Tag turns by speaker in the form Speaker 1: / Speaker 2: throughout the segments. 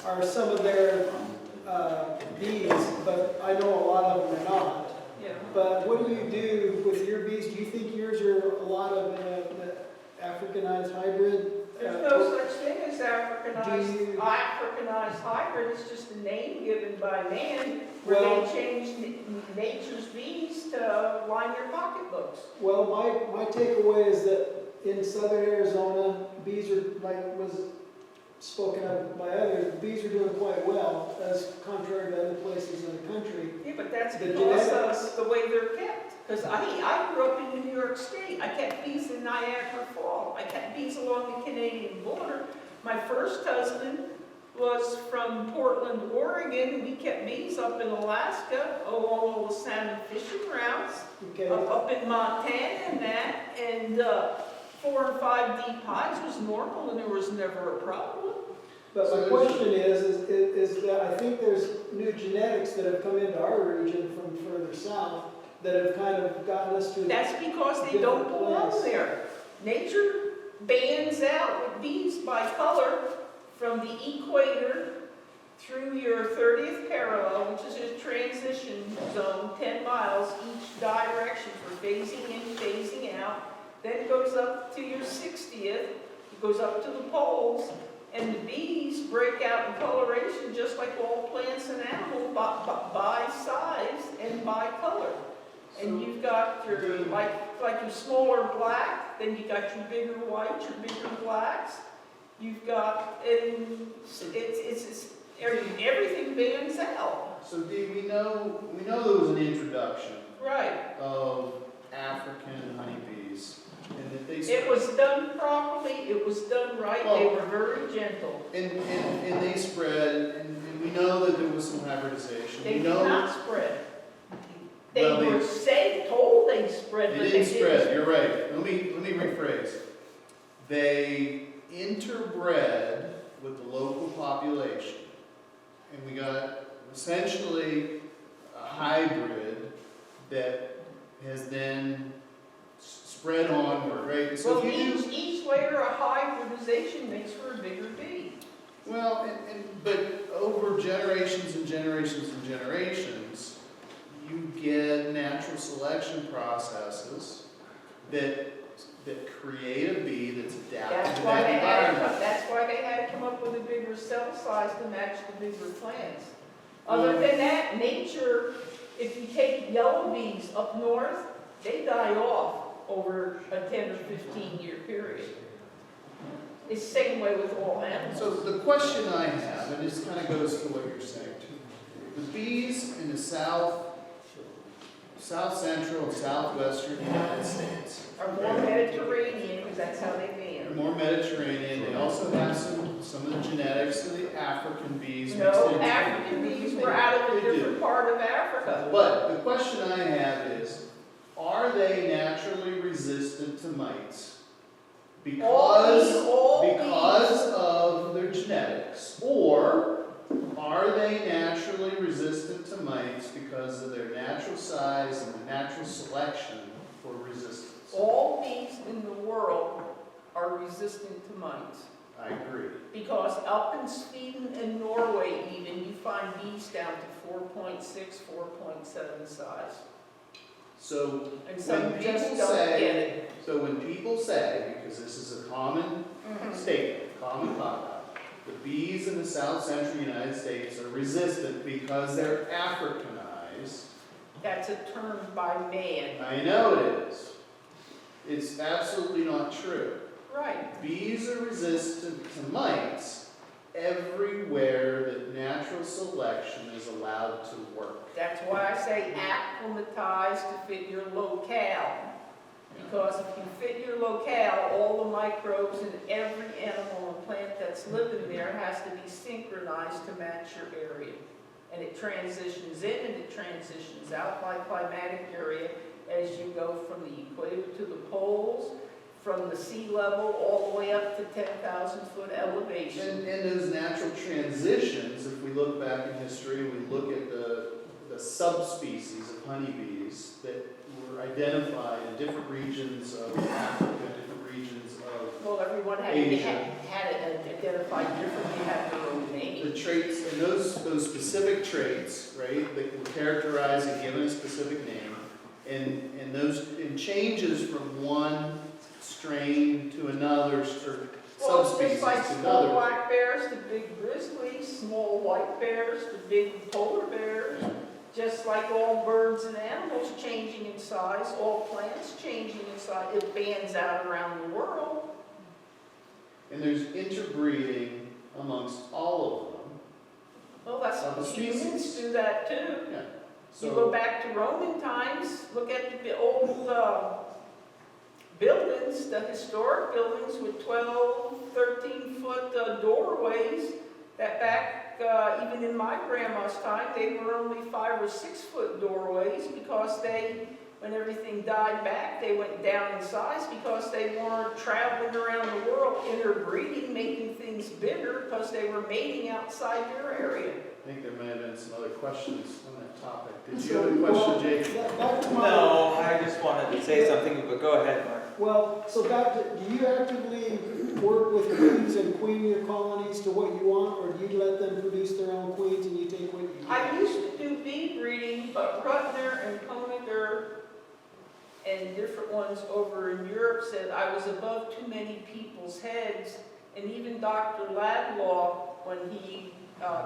Speaker 1: are some of their bees, but I know a lot of them are not.
Speaker 2: Yeah.
Speaker 1: But what do you do with your bees? Do you think yours are a lot of the Africanized hybrid?
Speaker 2: There's no such thing as Africanized,
Speaker 1: Do
Speaker 2: Africanized hybrid. It's just a name given by man where
Speaker 1: Well-
Speaker 2: they changed nature's bees to line your pocketbooks.
Speaker 1: Well, my takeaway is that in southern Arizona, bees are, like was spoken of by others, bees are doing quite well as contrary to other places in the country.
Speaker 2: Yeah, but that's
Speaker 1: The
Speaker 2: because
Speaker 1: genetics.
Speaker 2: of the way they're kept. Because I grew up in New York State. I kept bees in Niagara Falls. I kept bees along the Canadian border. My first husband was from Portland, Oregon. We kept bees up in Alaska along all the salmon fishing routes,
Speaker 1: Okay.
Speaker 2: up in Montana and that. And 4 and 5 deep hives was normal and there was never a problem.
Speaker 1: But my question is that I think there's new genetics that have come into our region from further south that have kind of gotten us to.
Speaker 2: That's because they don't belong there. Nature bans out with bees by color from the equator through your 30th parallel, which is a transition zone, 10 miles each direction for phasing in, phasing out. Then it goes up to your 60th, it goes up to the poles, and the bees break out in coloration just like all plants and animals by size and by color. And you've got your, like your smaller black, then you got your bigger white, your bigger blacks. You've got, and it's everything bans out.
Speaker 3: So Dee, we know there was an introduction
Speaker 2: Right.
Speaker 3: of African honeybees, and that they
Speaker 2: It was done properly, it was done right, they were very gentle.
Speaker 3: and they spread, and we know that there was some hybridization.
Speaker 2: They
Speaker 3: We
Speaker 2: did
Speaker 3: know
Speaker 2: not spread. They
Speaker 3: Well, they-
Speaker 2: were told they spread,
Speaker 3: they
Speaker 2: but they
Speaker 3: didn't spread.
Speaker 2: didn't.
Speaker 3: You're right. Let me rephrase. They interbred with the local population, and we got essentially a hybrid that has then spread onward, right? So
Speaker 2: Well,
Speaker 3: if you do,
Speaker 2: each layer of hybridization makes for a bigger bee.
Speaker 3: well, but over generations and generations and generations, you get natural selection processes that create a bee that's adapted
Speaker 2: That's
Speaker 3: to
Speaker 2: why
Speaker 3: that
Speaker 2: they had
Speaker 3: environment.
Speaker 2: that's why they had to come up with a bigger cell size to match the bigger plants. Other than that, nature, if you take yellow bees up north, they die off over a 10 or 15 year period. It's the same way with all animals.
Speaker 3: So the question I have, and this kind of goes to what you're saying too, the bees in the south central and southwestern United States
Speaker 2: Are more Mediterranean, because that's how they
Speaker 3: are
Speaker 2: ban.
Speaker 3: more Mediterranean. They also have some of the genetics of the African bees. mixed
Speaker 2: No,
Speaker 3: into-
Speaker 2: African bees were out of a
Speaker 3: They do.
Speaker 2: different part of Africa.
Speaker 3: But the question I have is, are they naturally resistant to mites because of their genetics, or are they naturally resistant to mites because of their natural size and the natural selection for resistance?
Speaker 2: All bees in the world are resistant to mites.
Speaker 3: I agree.
Speaker 2: Because up in Sweden and Norway even, you find bees down to 4.6, 4.7 size.
Speaker 3: So
Speaker 2: And some
Speaker 3: when
Speaker 2: just
Speaker 3: people
Speaker 2: don't
Speaker 3: say,
Speaker 2: get it.
Speaker 3: so when people say, because this is a common statement, common thought, the bees in the south central United States are resistant because they're Africanized.
Speaker 2: That's a term by man.
Speaker 3: I know it is. It's absolutely not true.
Speaker 2: Right.
Speaker 3: Bees are resistant to mites everywhere that natural selection is allowed to work.
Speaker 2: That's why I say acclimatize to fit your locale. Because if you fit your locale, all the microbes in every animal and plant that's living there has to be synchronized to match your area. And it transitions in and it transitions out by climatic area as you go from the equator to the poles, from the sea level all the way up to 10,000 foot elevation.
Speaker 3: And those natural transitions, if we look back in history and we look at the subspecies of honeybees that were identified in different regions of Africa, different regions of
Speaker 2: Well, everyone had
Speaker 3: Asia.
Speaker 2: had it identified differently, had their own name.
Speaker 3: the traits, and those specific traits, right, that were characterized and given a specific name, and those, and changes from one strain to another, or
Speaker 2: Well, it's
Speaker 3: subspecies
Speaker 2: just like
Speaker 3: to
Speaker 2: small
Speaker 3: another.
Speaker 2: black bears to big grizzlies, small white bears to big polar bears, just like all birds and animals changing in size, all plants changing in size. It bands out around the world.
Speaker 3: And there's interbreeding amongst all of them.
Speaker 2: Well, that's
Speaker 3: Of the
Speaker 2: humans
Speaker 3: species.
Speaker 2: do that too.
Speaker 3: Yeah.
Speaker 2: You go
Speaker 3: So,
Speaker 2: back to Roman times, look at the old buildings, the historic buildings with 12, 13-foot doorways that back, even in my grandma's time, they were only 5 or 6 foot doorways because they, when everything died back, they went down in size because they weren't traveling around the world interbreeding, making things bigger because they were mating outside their area.
Speaker 3: I think there may have been some other questions on that topic. Did you
Speaker 1: So,
Speaker 3: have a
Speaker 1: well,
Speaker 3: question, Jake?
Speaker 1: Back to my.
Speaker 4: No, I just wanted to say something, but go ahead, Mark.
Speaker 1: Well, so back to, do you actively work with queens and queen your colonies to what you want, or do you let them produce their own queens and you take what you get?
Speaker 2: I used to do bee breeding, but Rutner and Koniger and different ones over in Europe said I was above too many people's heads. And even Dr. Ladlaw, when he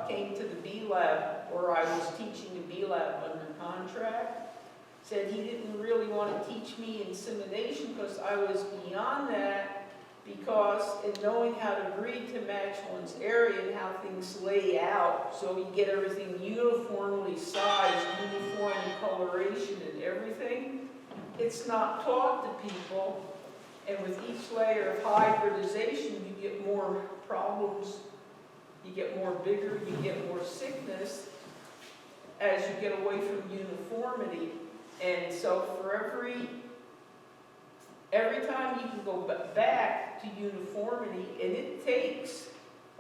Speaker 2: came to the bee lab, where I was teaching the bee lab under contract, said he didn't really want to teach me insemination because I was beyond that, because in knowing how to breed to match one's area and how things lay out, so you get everything uniformly sized, uniform in coloration and everything, it's not taught to people. And with each layer of hybridization, you get more problems, you get more bigger, you get more sickness as you get away from uniformity. And so for every time you can go back to uniformity, and it takes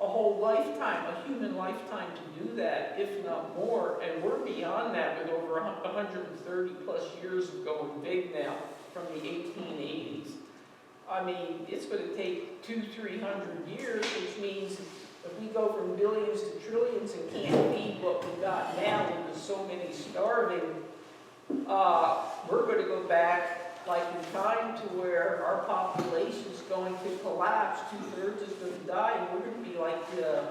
Speaker 2: a whole lifetime, a human lifetime to do that, if not more, and we're beyond that with over 130 plus years of going big now from the 1880s. I mean, it's going to take 200-300 years, which means if we go from billions to trillions and can't feed what we got now with so many starving, we're going to go back like in time to where our population is going to collapse, 2/3 is going to die, and we're going to be like the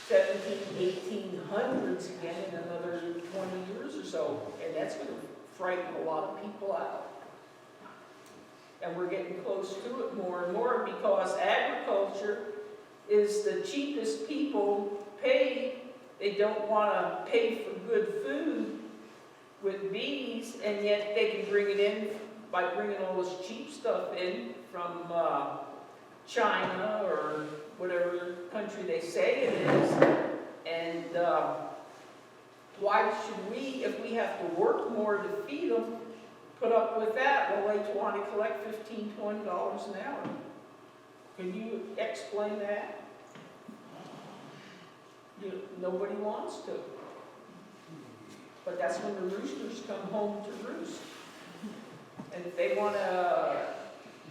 Speaker 2: 1800s again in another 20 years or so, and that's going to frighten a lot of people out. And we're getting close to it more and more because agriculture is the cheapest people pay. They don't want to pay for good food with bees, and yet they can bring it in by bringing all this cheap stuff in from China or whatever country they say it is. And why should we, if we have to work more to feed them, put up with that? Well, they want to collect $15, $20 an hour. Can you explain that? Nobody wants to. But that's when the roosters come home to roost. And if they want to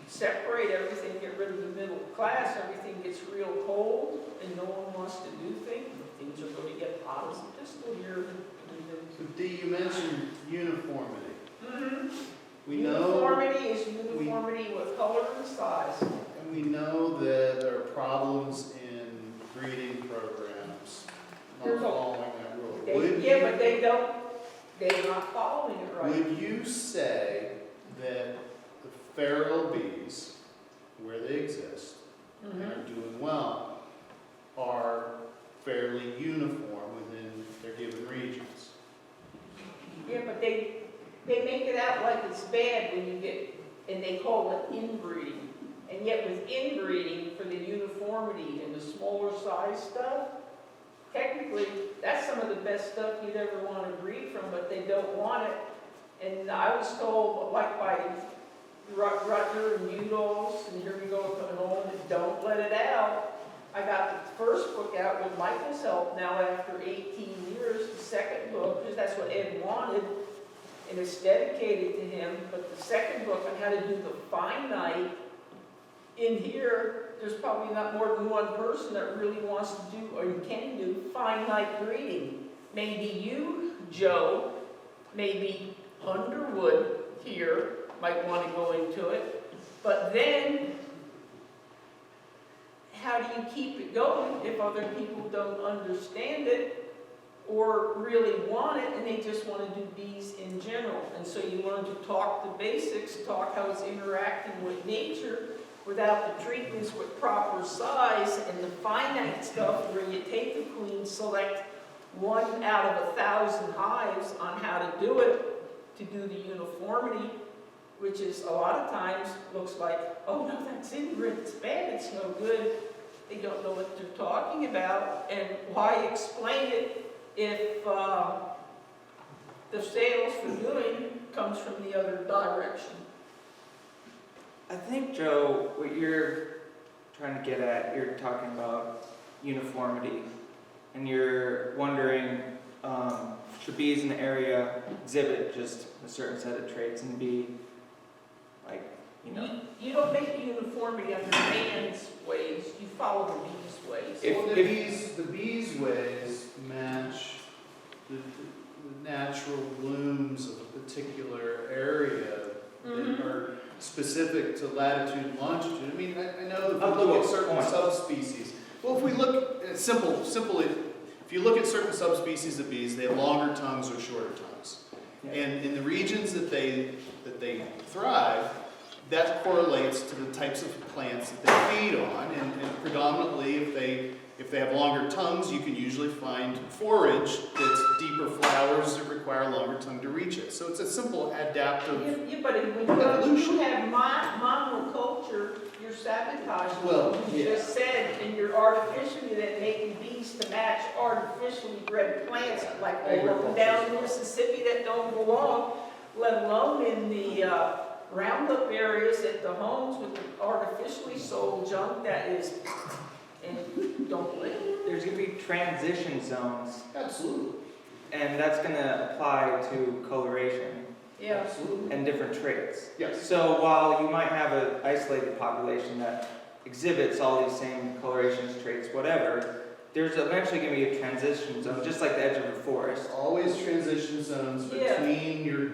Speaker 2: separate everything, get rid of the middle class, everything gets real cold, and no one wants to do things, things are going to get hot as a pistol here.
Speaker 3: So Dee, you mentioned uniformity.
Speaker 2: Mm-hmm.
Speaker 3: We know,
Speaker 2: Uniformity is uniformity with color and size.
Speaker 3: and we know that there are problems in breeding programs
Speaker 2: There's
Speaker 3: not
Speaker 2: a-
Speaker 3: following that rule.
Speaker 2: But they don't, they're not following it right.
Speaker 3: Would you say that the feral bees, where they exist and
Speaker 2: Mhm.
Speaker 3: are doing well, are fairly uniform within their given regions?
Speaker 2: Yeah, but they make it out like it's bad when you get, and they call it inbreeding. And yet with inbreeding, for the uniformity and the smaller size stuff, technically, that's some of the best stuff you'd ever want to breed from, but they don't want it. And I was told, like by Rutger and Udall's, and here we go coming home, don't let it out. I got the first book out with Michael's help now after 18 years, the second book, because that's what Ed wanted, and it's dedicated to him. But the second book on how to do the finite, in here, there's probably not more than one person that really wants to do or can do finite breeding. Maybe you, Joe, maybe Underwood here might want to go into it, but then how do you keep it going if other people don't understand it or really want it and they just want to do bees in general? And so you learn to talk the basics, talk how it's interacting with nature without the treatments with proper size and the finite stuff where you take the queen, select 1 out of 1,000 hives on how to do it, to do the uniformity, which is a lot of times looks like, oh no, that's ignorant, it's bad, it's no good. They don't know what they're talking about, and why explain it if the sales for doing comes from the other direction?
Speaker 4: I think, Joe, what you're trying to get at, you're talking about uniformity, and you're wondering, should bees in the area exhibit just a certain set of traits and be like, you know?
Speaker 2: You don't make uniformity under man's ways, you follow the bees' ways.
Speaker 3: Well, the bees' ways match the natural blooms of a particular area that are specific to latitude and longitude. I mean, I know if we look at certain subspecies, well, if we look at simply, if you look at certain subspecies of bees, they have longer tongues or shorter tongues.
Speaker 4: Yeah.
Speaker 3: And in the regions that they thrive, that correlates to the types of plants that they feed on, and predominantly if they have longer tongues, you can usually find forage that's deeper flowers that require a longer tongue to reach it. So it's a simple adaptive
Speaker 2: Yeah, but when you have monoculture, you're sabotaging.
Speaker 3: Well,
Speaker 2: You
Speaker 3: yeah.
Speaker 2: just said, and you're artificially then making bees to match artificially bred plants like all up and down Mississippi that don't belong, let alone in the Roundup areas at the homes with the artificially sold junk that is, and don't live.
Speaker 4: There's going to be transition zones,
Speaker 3: Absolutely.
Speaker 4: and that's going to apply to coloration
Speaker 2: Yeah.
Speaker 3: Absolutely.
Speaker 4: and different traits.
Speaker 3: Yes.
Speaker 4: So while you might have an isolated population that exhibits all these same colorations, traits, whatever, there's eventually going to be a transition zone, just like the edge of a forest.
Speaker 3: Always transition zones
Speaker 2: Yeah.
Speaker 3: between your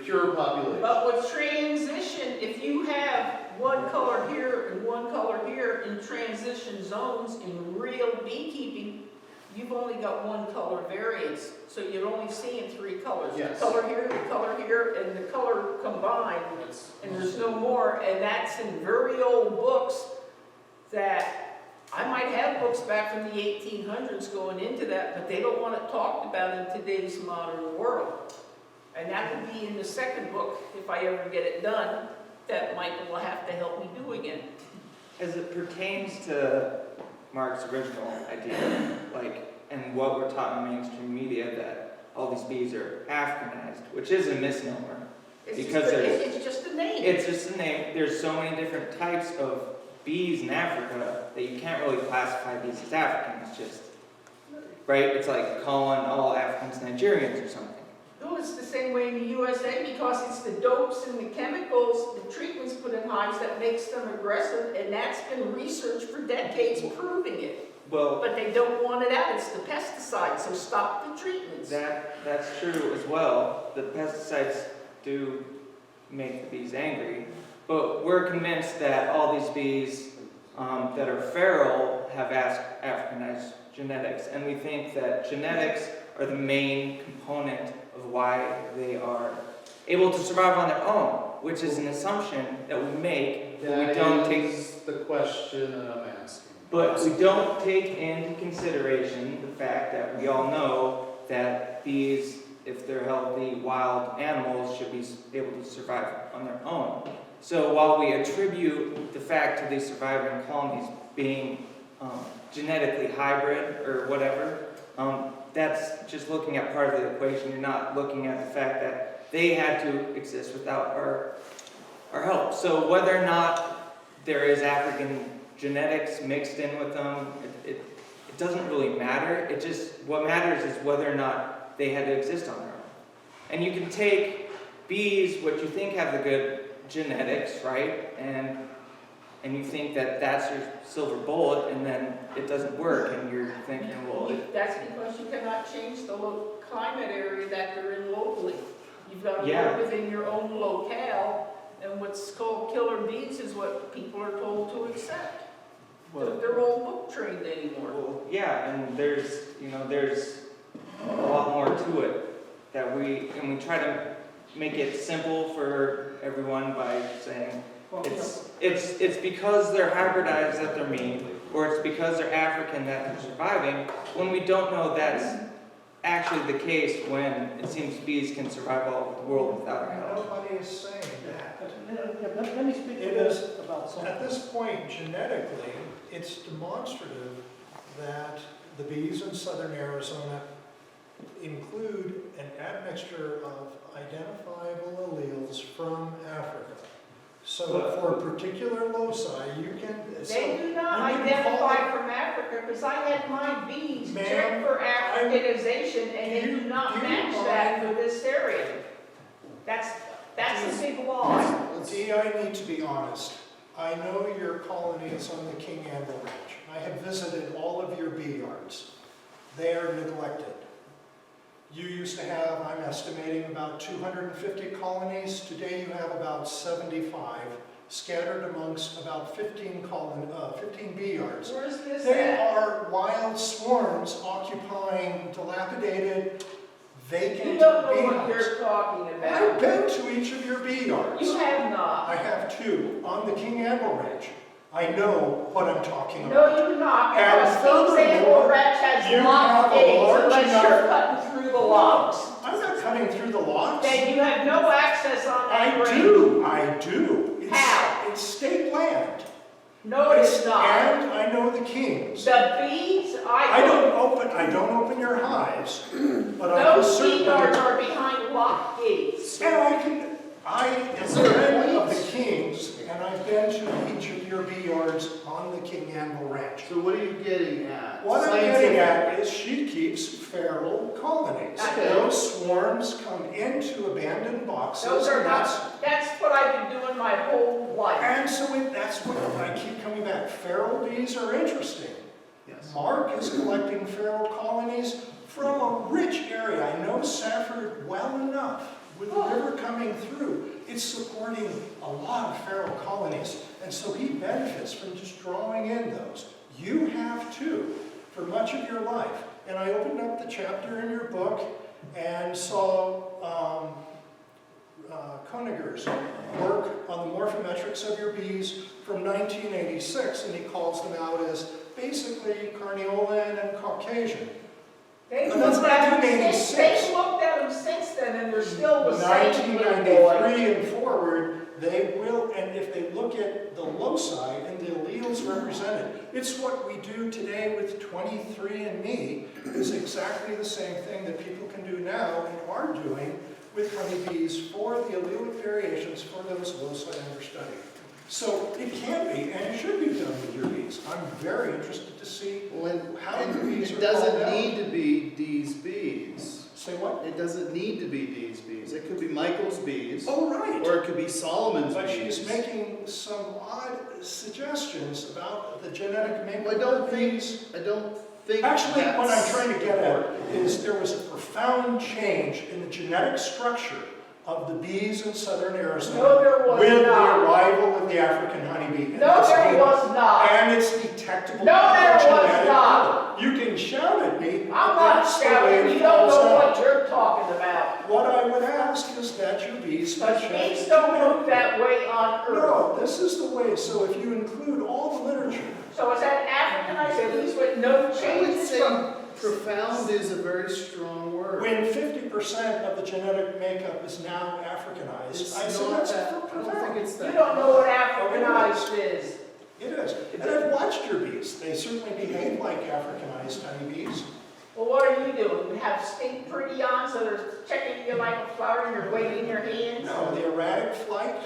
Speaker 3: pure population.
Speaker 2: But with transition, if you have one color here and one color here in transition zones in real beekeeping, you've only got one color variance. So you're only seeing 3 colors.
Speaker 3: Yes.
Speaker 2: The color here, and the color combined. And there's no more. And that's in very old books that I might have books back from the 1800s going into that, but they don't want it talked about in today's modern world. And that would be in the second book, if I ever get it done, that Michael will have to help me do again.
Speaker 4: As it pertains to Mark's original idea, and what we're taught in mainstream media, that all these bees are Africanized, which is a misnomer.
Speaker 2: It's just a name.
Speaker 4: It's just a name. There's so many different types of bees in Africa that you can't really classify bees as African. It's just, right? It's like calling all Africans Nigerians or something.
Speaker 2: No, it's the same way in the USA because it's the dopes and the chemicals, the treatments put in hives that makes them aggressive, and that's been researched for decades proving it.
Speaker 4: Well,
Speaker 2: But they don't want it out. It's the pesticides, so stop the treatments.
Speaker 4: that's true as well. The pesticides do make the bees angry, but we're convinced that all these bees that are feral have Africanized genetics, and we think that genetics are the main component of why they are able to survive on their own, which is an assumption that we make, but we don't take.
Speaker 3: The question that I'm asking.
Speaker 4: But we don't take into consideration the fact that we all know that bees, if they're healthy wild animals, should be able to survive on their own. So while we attribute the fact to these surviving colonies being genetically hybrid or whatever, that's just looking at part of the equation. You're not looking at the fact that they had to exist without our help. So whether or not there is African genetics mixed in with them, it doesn't really matter. What matters is whether or not they had to exist on their own. And you can take bees, what you think have the good genetics, right? And and you think that that's your silver bullet, and then it doesn't work, and you're thinking, well,
Speaker 2: That's because you cannot change the climate area that they're in locally. You've got to
Speaker 4: Yeah.
Speaker 2: work within your own locale, and what's called killer bees is what people are told to accept. They're all book trained anymore.
Speaker 4: well, yeah, and there's a lot more to it that we try to make it simple for everyone by saying it's because they're hybridized that they're mean, or it's because they're African that they're surviving, when we don't know that's actually the case, when it seems bees can survive all over the world without our help.
Speaker 5: Nobody is saying that.
Speaker 1: Let me speak to
Speaker 5: It
Speaker 1: this
Speaker 5: is,
Speaker 1: about something.
Speaker 5: at this point, genetically, it's demonstrative that the bees in southern Arizona include an admixture of identifiable alleles from Africa. So for particular loci, you can...
Speaker 2: They do not
Speaker 5: you can call
Speaker 2: identify from Africa, because I had my bees
Speaker 5: Ma'am,
Speaker 2: checked for Africanization, and they do not match that for this area. That's a big lie.
Speaker 5: Dee, I need to be honest. I know your colonies on the King Amble Ranch. I have visited all of your bee yards. They are neglected. You used to have, I'm estimating, about 250 colonies. Today you have about 75, scattered amongst about 15 bee yards.
Speaker 2: Where's this
Speaker 5: They
Speaker 2: at?
Speaker 5: are wild swarms occupying dilapidated, vacant
Speaker 2: You don't know
Speaker 5: bee
Speaker 2: what
Speaker 5: hives.
Speaker 2: you're talking
Speaker 5: I've
Speaker 2: about.
Speaker 5: been to each of your bee yards.
Speaker 2: You have not.
Speaker 5: I have two on the King Amble Ranch. I know what I'm talking about.
Speaker 2: No, you do not,
Speaker 5: And
Speaker 2: because King's Amble
Speaker 5: furthermore,
Speaker 2: Ranch
Speaker 5: you
Speaker 2: has locked
Speaker 5: have a
Speaker 2: gates
Speaker 5: large
Speaker 2: unless you're
Speaker 5: enough-
Speaker 2: cutting through the locks.
Speaker 5: I'm not cutting through the locks.
Speaker 2: Then you have no access on that
Speaker 5: I
Speaker 2: range.
Speaker 5: do.
Speaker 2: How?
Speaker 5: It's state land.
Speaker 2: No, it's not.
Speaker 5: And I know the Kings.
Speaker 2: The bees,
Speaker 5: I don't open your hives, but I can
Speaker 2: those bee
Speaker 5: certainly.
Speaker 2: yards are behind locked gates.
Speaker 5: And I am a friend of the Kings, and I've been to each of your bee yards on the King Amble Ranch.
Speaker 3: So what are you getting at?
Speaker 5: What I'm getting at is she keeps feral colonies.
Speaker 2: Okay.
Speaker 5: Those swarms come into abandoned boxes.
Speaker 2: Those are
Speaker 5: and
Speaker 2: that's what I've been doing my whole life.
Speaker 5: And so that's what I keep coming back. Feral bees are interesting.
Speaker 3: Yes.
Speaker 5: Mark is collecting feral colonies from a rich area. I know Safford well enough. With the river coming through, it's supporting a lot of feral colonies. And so he benefits from just drawing in those. You have too, for much of your life. And I opened up the chapter in your book and saw Koniger's work on the morphometrics of your bees from 1986, and he calls them out as basically Carniolan and Caucasian.
Speaker 2: They've
Speaker 5: And that's
Speaker 2: looked at them
Speaker 5: 1986.
Speaker 2: they've looked at them since then, and they're still the same little boy.
Speaker 5: 1993 and forward, they will, and if they look at the loci and the alleles represented, it's what we do today with 23andMe, is exactly the same thing that people can do now and are doing with honeybees for the allelic variations for those loci under study. So it can be, and it should be done with your bees. I'm very interested to see how the bees are
Speaker 3: It doesn't
Speaker 5: called out.
Speaker 3: need to be Dee's bees.
Speaker 5: Say what?
Speaker 3: It doesn't need to be Dee's bees. It could be Michael's bees,
Speaker 5: Oh, right.
Speaker 3: or it could be Solomon's
Speaker 5: But
Speaker 3: bees.
Speaker 5: she's making some odd suggestions about the genetic makeup
Speaker 3: I don't
Speaker 5: of
Speaker 3: think.
Speaker 5: bees.
Speaker 3: I don't think.
Speaker 5: Actually, what I'm
Speaker 3: that's
Speaker 5: trying to get at
Speaker 3: important.
Speaker 5: is there was a profound change in the genetic structure of the bees in southern Arizona
Speaker 2: No, there was
Speaker 5: with the
Speaker 2: not.
Speaker 5: arrival of the African honeybee. And
Speaker 2: No,
Speaker 5: it's
Speaker 2: there was not.
Speaker 5: And it's detectable.
Speaker 2: No, there was
Speaker 5: genetic
Speaker 2: not.
Speaker 5: level. You can shout at me.
Speaker 2: I'm
Speaker 5: but
Speaker 2: not
Speaker 5: that's the way
Speaker 2: shouting,
Speaker 5: it
Speaker 2: you don't
Speaker 5: falls
Speaker 2: know
Speaker 5: out.
Speaker 2: what you're talking about.
Speaker 5: What I would ask is that your bees.
Speaker 2: Because bees don't move that way on Earth.
Speaker 5: No, this is the way. So if you include all the literature,
Speaker 2: So is that Africanized bees with no
Speaker 3: I would
Speaker 2: changes
Speaker 3: say
Speaker 2: from?
Speaker 3: profound is a very strong word.
Speaker 5: when 50% of the genetic makeup is now Africanized,
Speaker 3: It's
Speaker 5: I say
Speaker 3: not
Speaker 5: that's
Speaker 3: that. I don't
Speaker 5: profound.
Speaker 3: think it's
Speaker 2: You
Speaker 3: that.
Speaker 2: don't know what Africanized is.
Speaker 5: It is. And I've watched your bees. They certainly behave like Africanized honeybees.
Speaker 2: Well, what are you doing? You have stink pretty on, so they're checking you like a flower and you're waving your hands?
Speaker 5: No, the erratic flight,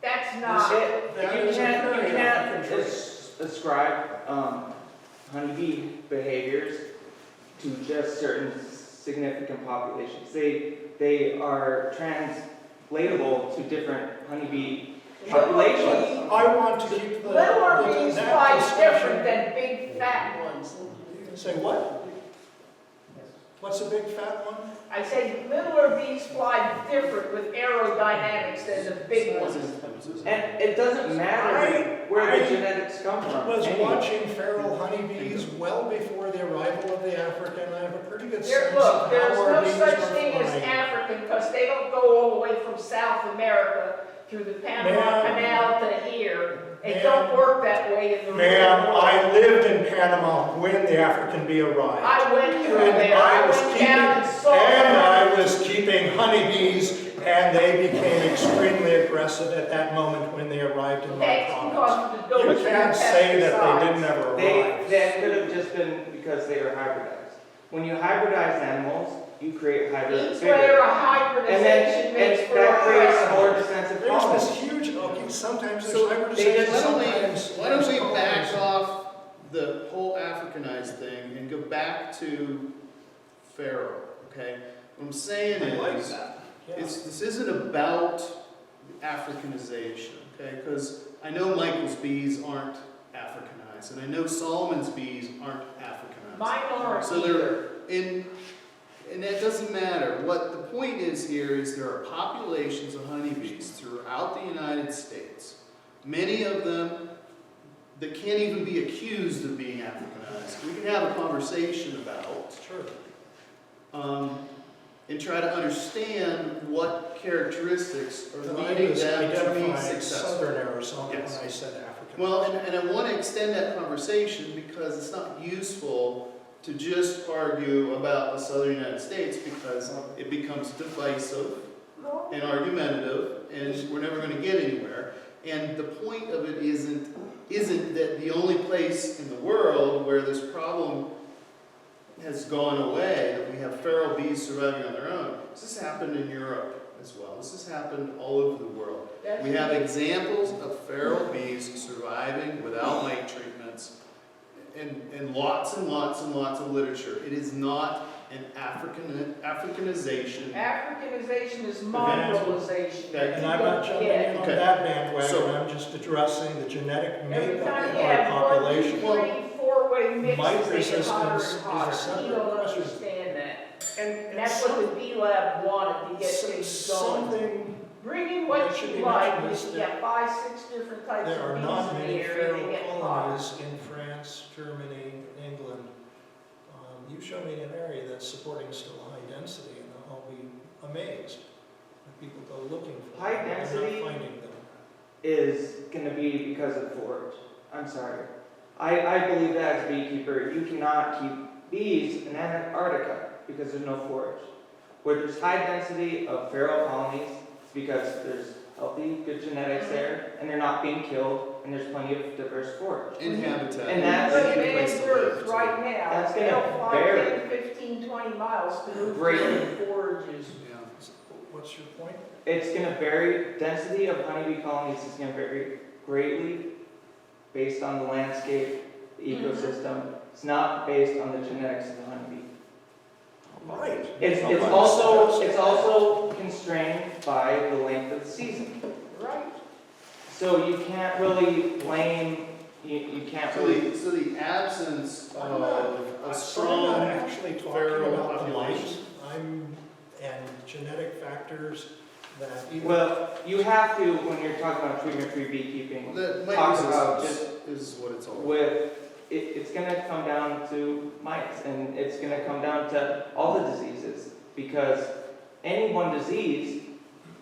Speaker 2: That's not.
Speaker 5: that
Speaker 4: You
Speaker 5: is a
Speaker 4: can't
Speaker 5: very African trait.
Speaker 4: ascribe honeybee behaviors to just certain significant populations. They are translatable to different honeybee population.
Speaker 5: I want to keep the.
Speaker 2: Littler bees
Speaker 5: that
Speaker 2: fly
Speaker 5: discussion-
Speaker 2: different than big fat ones.
Speaker 5: Say what? What's a big fat one?
Speaker 2: I say littler bees fly different with aerodynamics than the big ones.
Speaker 4: And it doesn't matter where the genetics come from.
Speaker 5: I was
Speaker 4: anyway.
Speaker 5: watching feral honeybees well before the arrival of the African. I have a pretty good sense
Speaker 2: Look,
Speaker 5: of
Speaker 2: there's
Speaker 5: how our
Speaker 2: no
Speaker 5: bees
Speaker 2: such
Speaker 5: are
Speaker 2: thing as
Speaker 5: flying.
Speaker 2: African, because they don't go all the way from South America through the Panama
Speaker 5: Ma'am.
Speaker 2: Canal to here. It
Speaker 5: Ma'am.
Speaker 2: don't work that way in the real
Speaker 5: Ma'am,
Speaker 2: world.
Speaker 5: I lived in Panama when the African bee arrived.
Speaker 2: I went through
Speaker 5: And
Speaker 2: there, I went down and saw
Speaker 5: And I
Speaker 2: it.
Speaker 5: was keeping honeybees, and they became extremely aggressive at that moment when they arrived in my
Speaker 2: That's
Speaker 5: province.
Speaker 2: because of the dose
Speaker 5: You
Speaker 2: of
Speaker 5: can't say that they didn't
Speaker 2: pesticides.
Speaker 5: ever
Speaker 4: They,
Speaker 5: arrive.
Speaker 4: that could have just been because they were hybridized. When you hybridize animals, you create hybrids.
Speaker 2: Each layer of
Speaker 4: And
Speaker 2: hybridization makes
Speaker 4: and
Speaker 2: for
Speaker 4: that creates
Speaker 2: a
Speaker 4: more defensive
Speaker 5: There's this
Speaker 4: colonies.
Speaker 5: huge, okay, sometimes
Speaker 3: So
Speaker 5: there's
Speaker 3: they
Speaker 5: hybridization,
Speaker 3: just,
Speaker 5: sometimes.
Speaker 3: why don't we
Speaker 5: there's
Speaker 3: back
Speaker 5: colonies.
Speaker 3: off the whole Africanized thing and go back to Pharaoh, okay? What I'm saying
Speaker 5: I like
Speaker 3: is,
Speaker 5: that. Yeah.
Speaker 3: this isn't about Africanization, okay? Because I know Michael's bees aren't Africanized, and I know Solomon's bees aren't Africanized.
Speaker 2: Mine aren't
Speaker 3: So
Speaker 2: either.
Speaker 3: And that doesn't matter. What the point is here is there are populations of honeybees throughout the United States. Many of them that can't even be accused of being Africanized. We can have a conversation about
Speaker 5: Sure.
Speaker 3: and try to understand what characteristics are
Speaker 5: And I
Speaker 3: leading
Speaker 5: was
Speaker 3: them to be
Speaker 5: identifying
Speaker 3: successful.
Speaker 5: southern Arizona
Speaker 3: Yes.
Speaker 5: when I said African.
Speaker 3: Well, and I want to extend that conversation because it's not useful to just argue about the southern United States because it becomes divisive and argumentative, and we're never going to get anywhere. And the point of it isn't that the only place in the world where this problem has gone away, that we have feral bees surviving on their own. This has happened in Europe as well. This has happened all over the world. We have examples of feral bees surviving without mite treatments, and lots and lots and lots of literature. It is not an Africanization.
Speaker 2: Africanization is mongrelization.
Speaker 3: Okay.
Speaker 5: And I'm not jumping in on
Speaker 3: Okay.
Speaker 5: that bandwagon,
Speaker 3: So-
Speaker 5: I'm just addressing the genetic
Speaker 2: Every
Speaker 5: makeup
Speaker 2: time
Speaker 5: of
Speaker 2: you
Speaker 5: our
Speaker 2: have 1, 2,
Speaker 5: population.
Speaker 2: 3, 4-way
Speaker 5: Mite
Speaker 2: mixes, they get hotter
Speaker 5: resistance is
Speaker 2: and
Speaker 5: a
Speaker 2: hotter.
Speaker 5: separate
Speaker 2: You don't
Speaker 5: question.
Speaker 2: understand that.
Speaker 5: And
Speaker 2: And that's what the bee lab wanted to get things going.
Speaker 5: something,
Speaker 2: Bring in
Speaker 5: that
Speaker 2: what
Speaker 5: should
Speaker 2: you
Speaker 5: be
Speaker 2: like,
Speaker 5: mentioned
Speaker 2: you
Speaker 5: is
Speaker 2: can
Speaker 5: that
Speaker 2: get 5, 6 different types
Speaker 5: there are
Speaker 2: of
Speaker 5: not
Speaker 2: bees in
Speaker 5: many
Speaker 2: the area,
Speaker 5: feral
Speaker 2: they get hotter.
Speaker 5: colonies in France, Germany, England. You show me an area that's supporting still high density, and I'll be amazed if people go looking for
Speaker 4: High
Speaker 5: them, and
Speaker 4: density
Speaker 5: not finding them.
Speaker 4: Is going to be because of forage. I'm sorry. I believe that as a beekeeper, you cannot keep bees in Antarctica because there's no forage. Where there's high density of feral colonies, it's because there's healthy, good genetics there, and they're not being killed, and there's plenty of diverse forage.
Speaker 3: In habitat.
Speaker 4: And that's-
Speaker 2: But
Speaker 3: a
Speaker 2: in
Speaker 3: place to
Speaker 2: Earth
Speaker 3: live.
Speaker 2: right now,
Speaker 4: That's gonna
Speaker 2: they'll fly
Speaker 4: vary.
Speaker 2: 10, 15, 20 miles to move
Speaker 4: Great.
Speaker 2: to the forages.
Speaker 3: Yeah.
Speaker 5: What's your point?
Speaker 4: It's going to vary, density of honeybee colonies is going to vary greatly based on the landscape, the ecosystem. It's not based on the genetics of the honeybee.
Speaker 5: Right.
Speaker 4: It's also constrained by the length of the season.
Speaker 2: Right.
Speaker 4: So you can't really blame, you can't really,
Speaker 3: So the absence
Speaker 5: I'm not
Speaker 3: of strong
Speaker 5: actually talking
Speaker 3: feral
Speaker 5: about the
Speaker 3: population.
Speaker 5: mice. And genetic factors that even.
Speaker 4: well, you have to, when you're talking about treatment-free beekeeping,
Speaker 3: The mite
Speaker 4: talk about
Speaker 3: resistance is what it's all about.
Speaker 4: it's gonna come down to mites, and it's gonna come down to all the diseases, because any one disease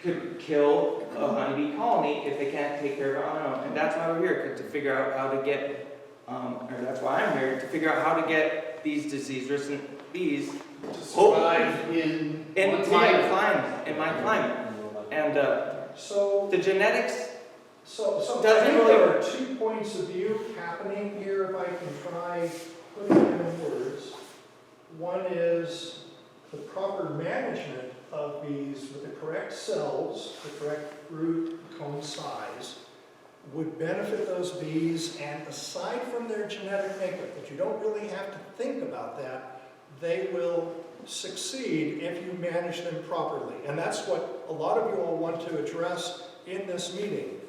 Speaker 4: could kill a honeybee colony if they can't take care of it on their own. And that's why we're here, to figure out how to get, or that's why I'm here, to figure out how to get these disease-resistant bees
Speaker 3: To survive in
Speaker 4: in
Speaker 3: Montana.
Speaker 4: my climate. And
Speaker 5: So,
Speaker 4: the genetics,
Speaker 5: so I
Speaker 4: doesn't
Speaker 5: think
Speaker 4: really-
Speaker 5: there are 2 points of view happening here, if I can try putting them in words. One is the proper management of bees with the correct cells, the correct brood comb size, would benefit those bees, and aside from their genetic makeup, but you don't really have to think about that, they will succeed if you manage them properly. And that's what a lot of you all want to address in this meeting.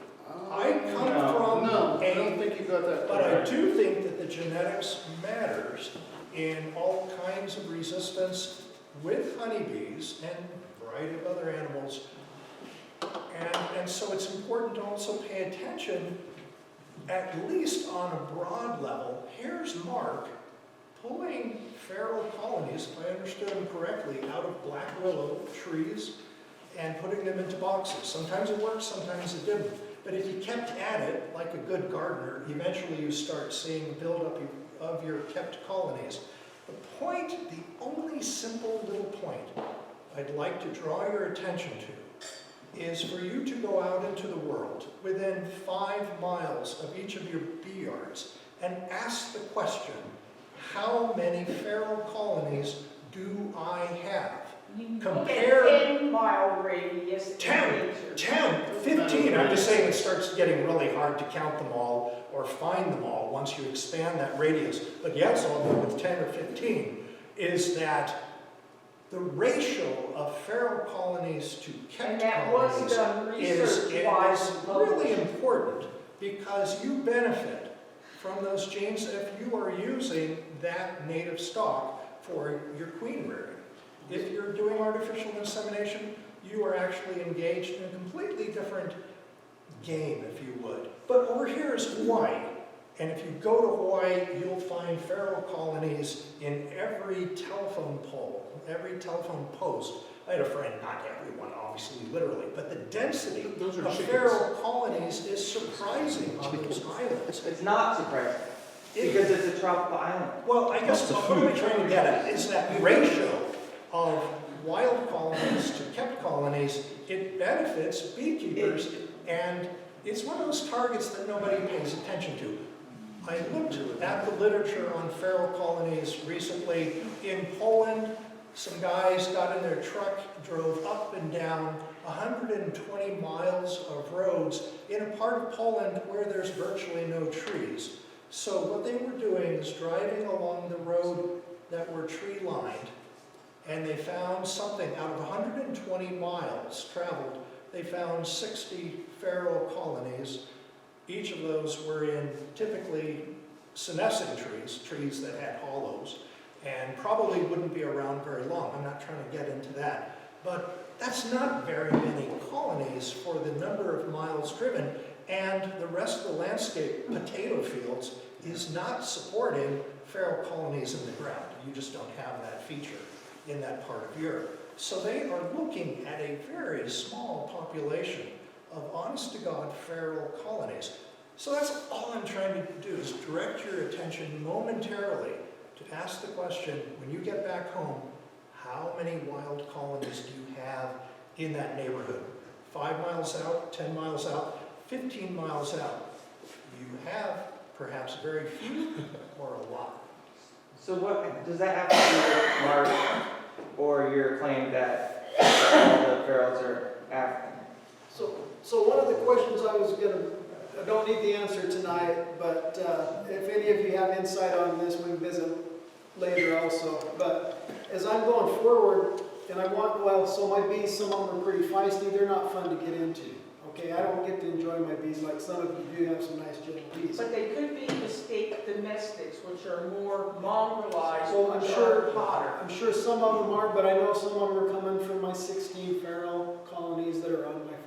Speaker 5: I come
Speaker 4: No,
Speaker 5: from
Speaker 3: No, I
Speaker 5: a,
Speaker 3: don't think you got that
Speaker 5: but I
Speaker 3: correct.
Speaker 5: do think that the genetics matters in all kinds of resistance with honeybees and a variety of other animals. And so it's important to also pay attention, at least on a broad level. Here's Mark pulling feral colonies, if I understood him correctly, out of black willow trees and putting them into boxes. Sometimes it worked, sometimes it didn't. But if you kept at it, like a good gardener, eventually you start seeing the buildup of your kept colonies. The point, the only simple little point I'd like to draw your attention to is for you to go out into the world within 5 miles of each of your bee yards and ask the question, how many feral colonies do I have?
Speaker 2: You look
Speaker 5: Compare-
Speaker 2: at 10-mile radius.
Speaker 5: 10, 15. I'm just saying it starts getting really hard to count them all or find them all once you expand that radius. But yes, I'll go with 10 or 15, is that the ratio of feral colonies to
Speaker 2: And
Speaker 5: kept
Speaker 2: that was
Speaker 5: colonies
Speaker 2: done
Speaker 5: is
Speaker 2: research-wise.
Speaker 5: really important because you benefit from those genes if you are using that native stock for your queen rearing. If you're doing artificial insemination, you are actually engaged in a completely different game, if you would. But over here is Hawaii. And if you go to Hawaii, you'll find feral colonies in every telephone pole, every telephone post. I had a friend, not everyone, obviously, literally, but the density
Speaker 3: Those are
Speaker 5: of
Speaker 3: chickens.
Speaker 5: feral colonies is surprising on those islands.
Speaker 4: It's not surprising, because it's a tropical island.
Speaker 5: Well, I guess what I'm trying to get at is that ratio of wild colonies to kept colonies, it benefits beekeepers, and it's one of those targets that nobody pays attention to. I looked at the literature on feral colonies recently. In Poland, some guys got in their truck, drove up and down 120 miles of roads in a part of Poland where there's virtually no trees. So what they were doing is driving along the road that were tree-lined, and they found something out of 120 miles traveled. They found 60 feral colonies. Each of those were in typically senescing trees, trees that had hollows, and probably wouldn't be around very long. I'm not trying to get into that. But that's not very many colonies for the number of miles driven, and the rest of the landscape, potato fields, is not supporting feral colonies in the ground. You just don't have that feature in that part of Europe. So they are looking at a very small population of honest-to-God feral colonies. So that's all I'm trying to do, is direct your attention momentarily to ask the question, when you get back home, how many wild colonies do you have in that neighborhood? 5 miles out, 10 miles out, 15 miles out. You have perhaps very few or a lot.
Speaker 4: So what, does that have to do with Mark, or your claim that all the ferals are African?
Speaker 1: So one of the questions I don't need the answer tonight, but if any of you have insight on this, we can visit later also. But as I'm going forward, and so my bees, some of them are pretty feisty, they're not fun to get into. Okay, I don't get to enjoy my bees like some of you do have some nice gentle bees.
Speaker 2: But they could be estate domestics, which are more mongrelized,
Speaker 1: Well,
Speaker 2: which are hotter.
Speaker 1: I'm sure some of them are, but I know some of them are coming from my 16 feral colonies that are on my farm.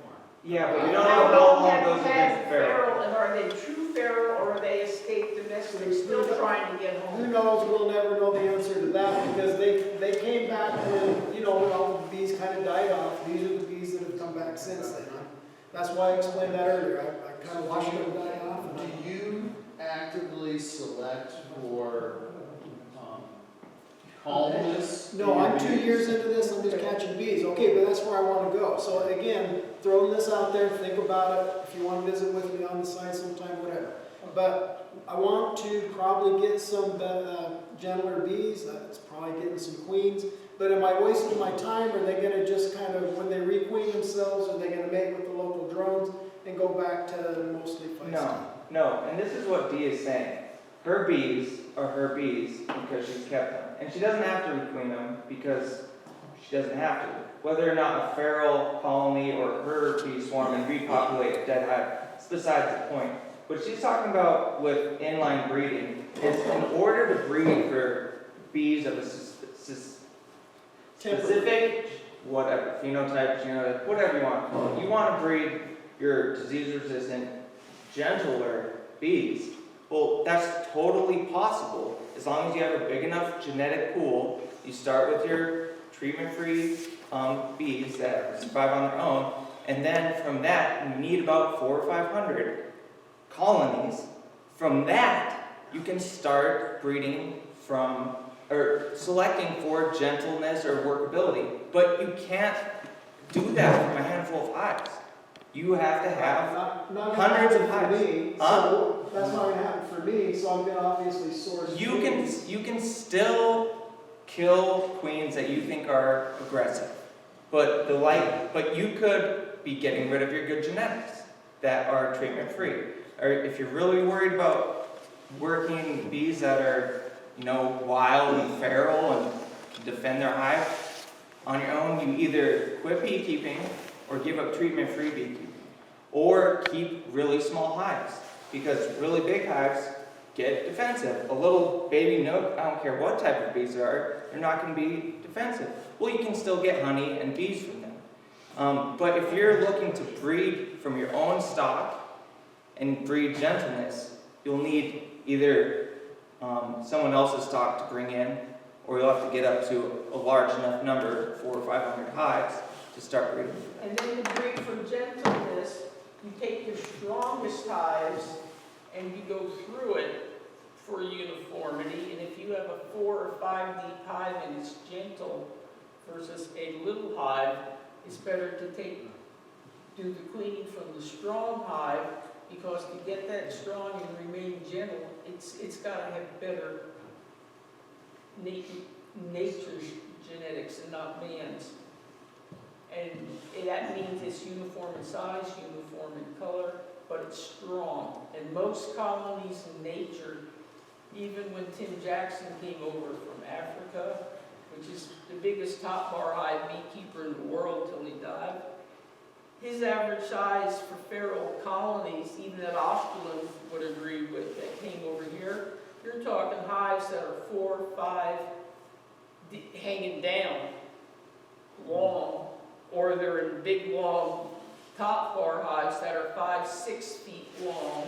Speaker 4: Yeah, but we don't know how long
Speaker 2: have
Speaker 4: those
Speaker 2: you
Speaker 4: have
Speaker 2: had
Speaker 4: been feral.
Speaker 2: and are they true feral or are they estate domestics still trying to get
Speaker 1: Who
Speaker 2: home?
Speaker 1: knows, we'll never know the answer to that, because they came back when, all the bees kind of died off. These are the bees that have come back since then. That's why I explained that earlier. I kind of watched them die off.
Speaker 3: Do you actively select for calmness?
Speaker 1: No, I'm 2 years into this, I'm just catching bees. Okay, but that's where I want to go. So again, throwing this out there, think about it. If you want to visit with me on the side sometime, whatever. But I want to probably get some gentler bees. That's probably getting some queens. But am I wasting my time? Are they going to just kind of, when they requeen themselves, are they going to mate with the local drones and go back to mostly feisty?
Speaker 4: No, and this is what Dee is saying. Her bees are her bees because she's kept them. And she doesn't have to requeen them because she doesn't have to. Whether or not a feral colony or her bee swarm and repopulate a dead hive, it's besides the point. What she's talking about with inline breeding is in order to breed for bees of a specific, whatever, phenotype, genotype, whatever you want to call it, you want to breed your disease-resistant, gentler bees. Well, that's totally possible as long as you have a big enough genetic pool. You start with your treatment-free bees that survive on their own, and then from that, you need about 400 or 500 colonies. From that, you can start breeding from, or selecting for gentleness or workability. But you can't do that from a handful of hives. You have to have
Speaker 1: Not
Speaker 4: hundreds of
Speaker 1: gonna happen
Speaker 4: hives.
Speaker 1: for me, so that's not gonna happen for me, so I'm gonna obviously source.
Speaker 4: You can still kill queens that you think are aggressive, but you could be getting rid of your good genetics that are treatment free. Or if you're really worried about working bees that are wild and feral and can defend their hive on your own, you either quit beekeeping or give up treatment free beekeeping, or keep really small hives, because really big hives get defensive. A little baby nook, I don't care what type of bees there are, they're not going to be defensive. Well, you can still get honey and bees from them. But if you're looking to breed from your own stock and breed gentleness, you'll need either someone else's stock to bring in, or you'll have to get up to a large enough number, 400 or 500 hives, to start breeding.
Speaker 2: And then to breed for gentleness, you take your strongest hives and you go through it for uniformity. And if you have a 4 or 5 deep hive and it's gentle versus a little hive, it's better to do the queening from the strong hive, because to get that strong and remain gentle, it's got to have better nature's genetics and not man's. And that means it's uniform in size, uniform in color, but it's strong. And most colonies in nature, even when Tim Jackson came over from Africa, which is the biggest top bar hive beekeeper in the world till he died, his average size for feral colonies, even that Australian would agree with, that came over here, you're talking hives that are 4 or 5 hanging down long, or they're in big long top bar hives that are 5-6 feet long,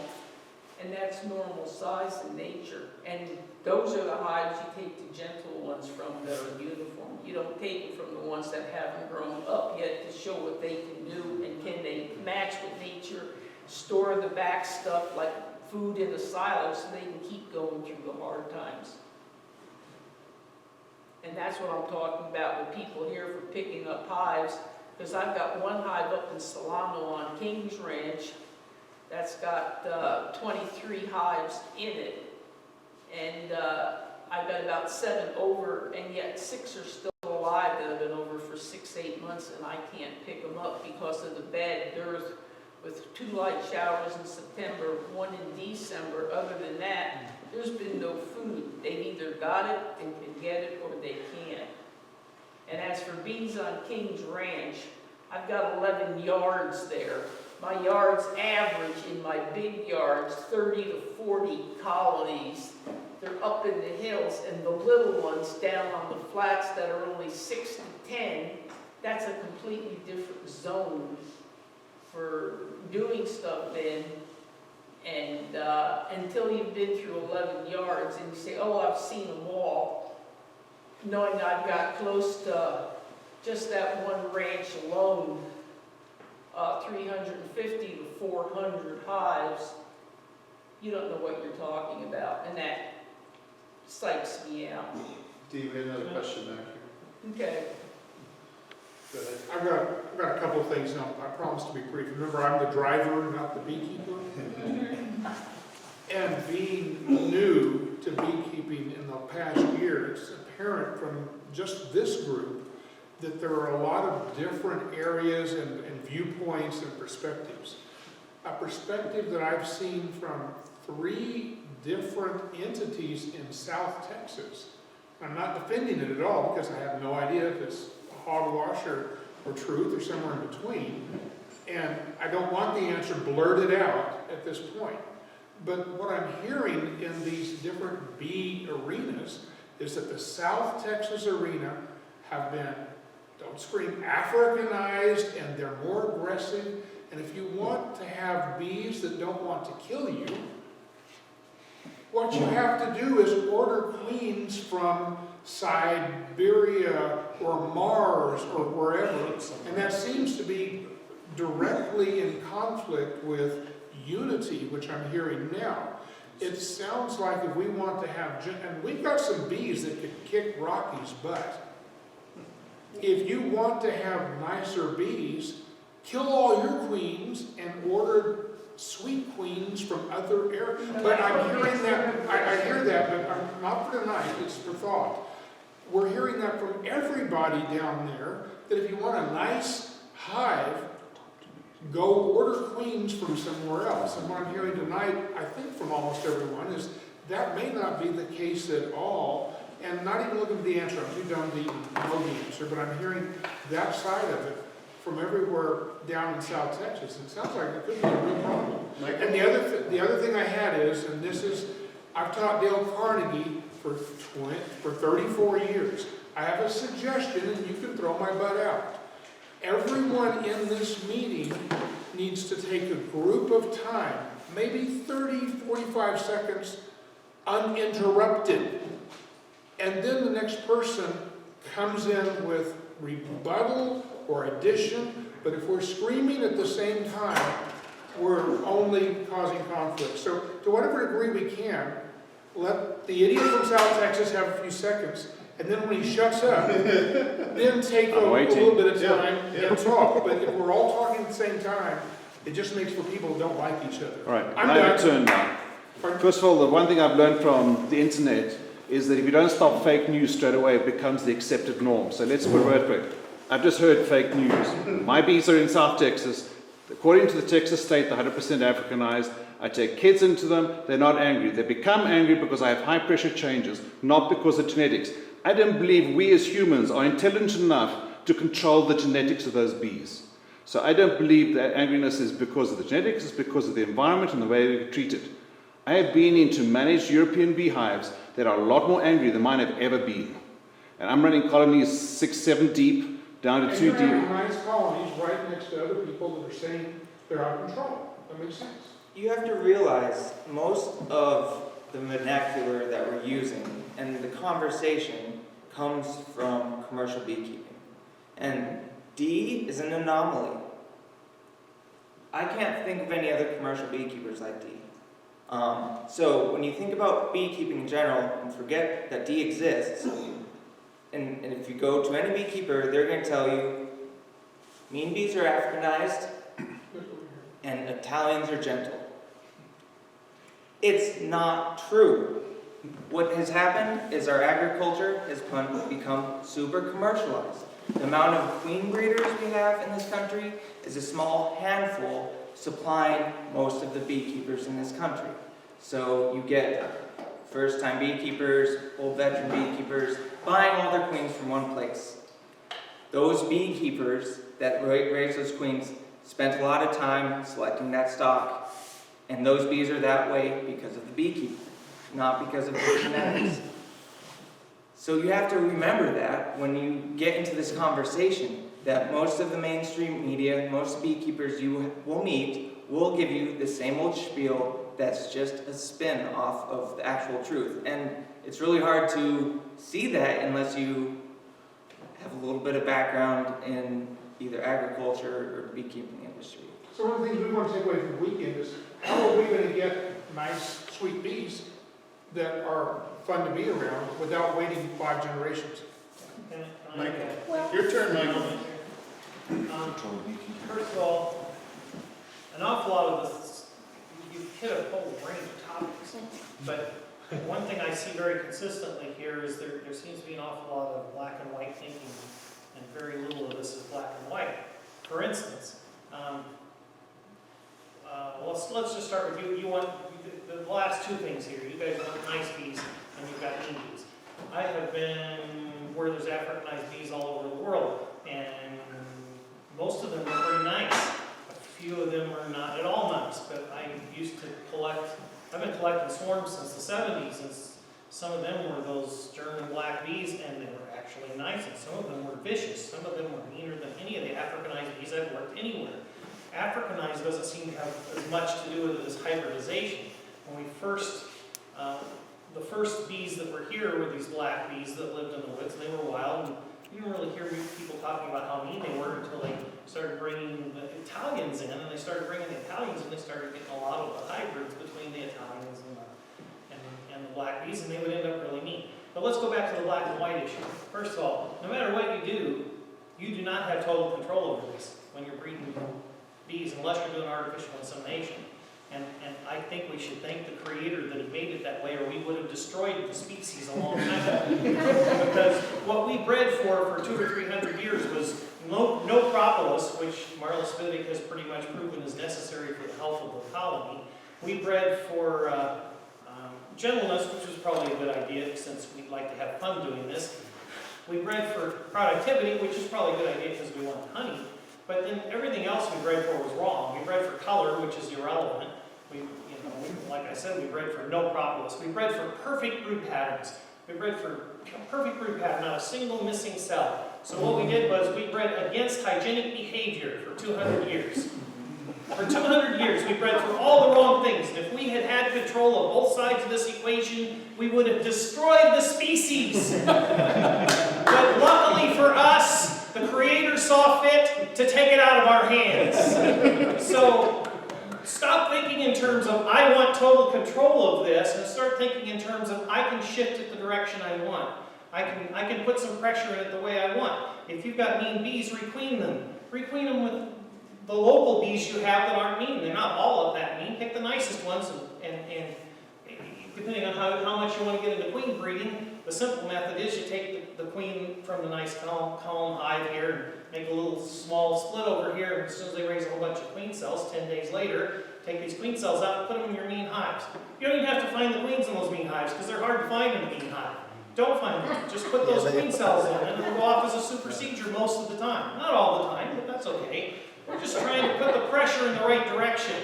Speaker 2: and that's normal size in nature. And those are the hives you take the gentle ones from that are uniform. You don't take them from the ones that haven't grown up yet to show what they can do, and can they match with nature, store the back stuff like food in a silo so they can keep going through the hard times. And that's what I'm talking about with people here for picking up hives, because I've got one hive up in Solano on King's Ranch that's got 23 hives in it, and I've got about 7 over, and yet 6 are still alive that have been over for 6-8 months, and I can't pick them up because of the bad dearth, with 2 light showers in September, 1 in December. Other than that, there's been no food. They've either got it and can get it, or they can't. And as for bees on King's Ranch, I've got 11 yards there. My yards average in my big yards 30 to 40 colonies. They're up in the hills, and the little ones down on the flats that are only 6 to 10, that's a completely different zone for doing stuff in. And until you've been through 11 yards and you say, oh, I've seen them all, knowing I've got close to just that one ranch alone, 350 to 400 hives, you don't know what you're talking about, and that psychs me out.
Speaker 3: Dee, we have another question back here.
Speaker 2: Okay.
Speaker 5: Go ahead. I've got a couple of things now. I promise to be brief. Remember, I'm the driver, not the beekeeper. And being new to beekeeping in the past year, it's apparent from just this group that there are a lot of different areas and viewpoints and perspectives. A perspective that I've seen from 3 different entities in South Texas. I'm not defending it at all, because I have no idea if it's hogwash or truth or somewhere in between.
Speaker 6: And I don't want the answer blurted out at this point. But what I'm hearing in these different bee arenas is that the South Texas arena have been, don't scream, Africanized, and they're more aggressive. And if you want to have bees that don't want to kill you, what you have to do is order queens from Siberia or Mars or wherever. And that seems to be directly in conflict with unity, which I'm hearing now. It sounds like if we want to have, and we've got some bees that could kick Rocky's butt. If you want to have nicer bees, kill all your queens and order sweet queens from other areas. But I'm hearing that, I hear that, but I'm not for tonight, it's for thought. We're hearing that from everybody down there, that if you want a nice hive, go order queens from somewhere else. And what I'm hearing tonight, I think from almost everyone, is that may not be the case at all. And not even looking for the answer, I'm too dumb to even know the answer, but I'm hearing that side of it from everywhere down in South Texas. It sounds like it could be a real problem. And the other thing I had is, and this is, I've taught Dale Carnegie for 34 years. I have a suggestion, and you can throw my butt out. Everyone in this meeting needs to take a group of time, maybe 30, 45 seconds, uninterrupted. And then the next person comes in with rebuttal or addition. But if we're screaming at the same time, we're only causing conflict. So to whatever degree we can, let the idiot from South Texas have a few seconds. And then when he shuts up, then take a little bit of time and talk. But if we're all talking at the same time, it just makes for people who don't like each other.
Speaker 7: All right,
Speaker 6: I'm
Speaker 7: my
Speaker 6: done.
Speaker 7: turn now.
Speaker 6: Pardon?
Speaker 7: First of all, the one thing I've learned from the internet is that if you don't stop fake news straight away, it becomes the accepted norm. So let's put it right. I've just heard fake news. My bees are in South Texas. According to the Texas state, they're 100% Africanized. I take kids into them, they're not angry. They become angry because I have high pressure changes, not because of genetics. I don't believe we as humans are intelligent enough to control the genetics of those bees. So I don't believe that angriness is because of the genetics, it's because of the environment and the way they're treated. I have been into managed European beehives that are a lot more angry than mine have ever been. And I'm running colonies 6, 7 deep, down to
Speaker 6: And
Speaker 7: 2
Speaker 6: you're
Speaker 7: deep.
Speaker 6: having nice colonies right next to other people that are saying they're out of control. That makes sense.
Speaker 4: You have to realize most of the vernacular that we're using and the conversation comes from commercial beekeeping. And Dee is an anomaly. I can't think of any other commercial beekeepers like Dee. So when you think about beekeeping in general, and forget that Dee exists, and if you go to any beekeeper, they're going to tell you, mean bees are Africanized, and Italians are gentle. It's not true. What has happened is our agriculture has become super commercialized. The amount of queen breeders we have in this country is a small handful supplying most of the beekeepers in this country. So you get first-time beekeepers, old veteran beekeepers, buying all their queens from one place. Those beekeepers that raise those queens spent a lot of time selecting that stock, and those bees are that way because of the beekeeper, not because of the genetics. So you have to remember that when you get into this conversation, that most of the mainstream media, most beekeepers you will meet, will give you the same old spiel that's just a spin off of the actual truth. And it's really hard to see that unless you have a little bit of background in either agriculture or the beekeeping industry.
Speaker 6: So one of the things we want to take away from the weekend is how are we going to get nice, sweet bees that are fun to be around without waiting 5 generations?
Speaker 3: Michael, your turn, Michael.
Speaker 8: First of all, an awful lot of this, you've hit a whole range of topics, but one thing I see very consistently here is there seems to be an awful lot of black and white thinking, and very little of this is black and white. For instance, let's just start with you. You want the last 2 things here. You guys want nice bees, and you've got mean bees. I have been where there's Africanized bees all over the world, and most of them are very nice. A few of them are not at all nice, but I used to collect, I've been collecting swarms since the 70s, and some of them were those German black bees, and they were actually nice, and some of them were vicious. Some of them were meaner than any of the Africanized bees I've worked anywhere. Africanized doesn't seem to have as much to do with it as hybridization. When we first, the first bees that were here were these black bees that lived in the woods. They were wild, and you didn't really hear people talking about how mean they were until they started bringing the Italians in, and they started bringing the Italians, and they started getting a lot of the hybrids between the Italians and the black bees, and they would end up really mean. But let's go back to the black and white issue. First of all, no matter what you do not have total control over this when you're breeding bees, unless you're doing artificial insemination. And I think we should thank the creator that he made it that way, or we would have destroyed the species a long time ago. Because what we bred for 200 or 300 years was no propolis, which Marlis Vidic has pretty much proven is necessary for the health of the colony. We bred for gentleness, which was probably a good idea since we'd like to have fun doing this. We bred for productivity, which is probably a good idea because we want honey. But then everything else we bred for was wrong. We bred for color, which is irrelevant. Like I said, we bred for no propolis. We bred for perfect brood patterns. We bred for perfect brood pattern, not a single missing cell. So what we did was we bred against hygienic behavior for 200 years. For 200 years, we bred for all the wrong things. And if we had had control of both sides of this equation, we would have destroyed the species. But luckily for us, the Creator saw fit to take it out of our hands. So stop thinking in terms of, I want total control of this, and start thinking in terms of, I can shift it the direction I want. I can put some pressure in it the way I want. If you've got mean bees, requeen them. Requeen them with the local bees you have that aren't mean. They're not all of that mean. Pick the nicest ones, and depending on how much you want to get into queen breeding, the simple method is you take the queen from the nice calm hive here and make a little small split over here, and as soon as they raise a whole bunch of queen cells, 10 days later, take these queen cells out and put them in your mean hives. You don't even have to find the queens in those mean hives because they're hard to find in a mean hive. Don't find them. Just put those queen cells in and it'll go off as a supersedure most of the time. Not all the time, but that's okay. We're just trying to put the pressure in the right direction.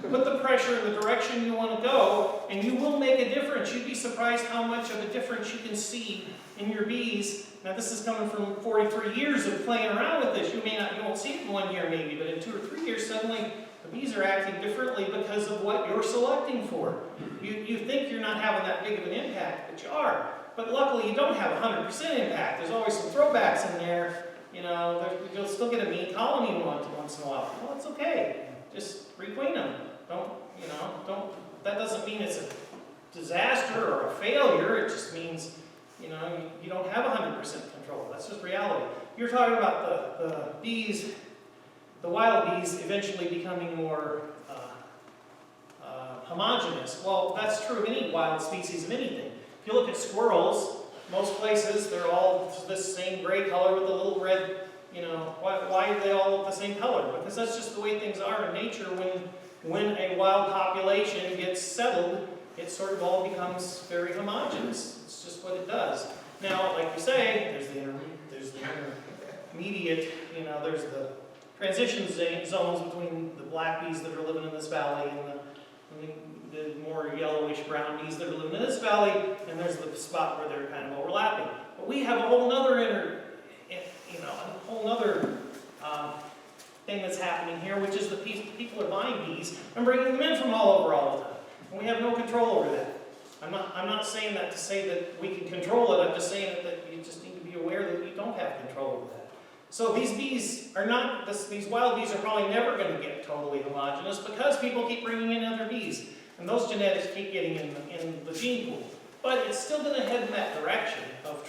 Speaker 8: Put the pressure in the direction you want to go, and you will make a difference. You'd be surprised how much of a difference you can see in your bees. Now, this is coming from 43 years of playing around with this. You won't see it in 1 year maybe, but in 2 or 3 years, suddenly the bees are acting differently because of what you're selecting for. You think you're not having that big of an impact, but you are. But luckily, you don't have 100% impact. There's always some throwbacks in there. You'll still get a mean colony once in a while. Well, it's okay. Just requeen them. That doesn't mean it's a disaster or a failure. It just means, you don't have 100% control. That's just reality. You're talking about the bees, the wild bees eventually becoming more homogeneous. Well, that's true of any wild species of anything. If you look at squirrels, most places they're all this same gray color with a little red, why are they all the same color? Because that's just the way things are in nature. When a wild population gets settled, it sort of all becomes very homogeneous. It's just what it does. Now, like you say, there's the intermediate, there's the transition zones between the black bees that are living in this valley and the more yellowish brown bees that are living in this valley, and there's the spot where they're kind of overlapping. But we have a whole other thing that's happening here, which is the people are buying bees and bringing them in from all over all the time, and we have no control over that. I'm not saying that to say that we can control it. I'm just saying that you just need to be aware that you don't have control over that. So these bees are not. These wild bees are probably never going to get totally homogeneous because people keep bringing in other bees. And those genetics keep getting in the gene pool. But it's still going to head in that direction of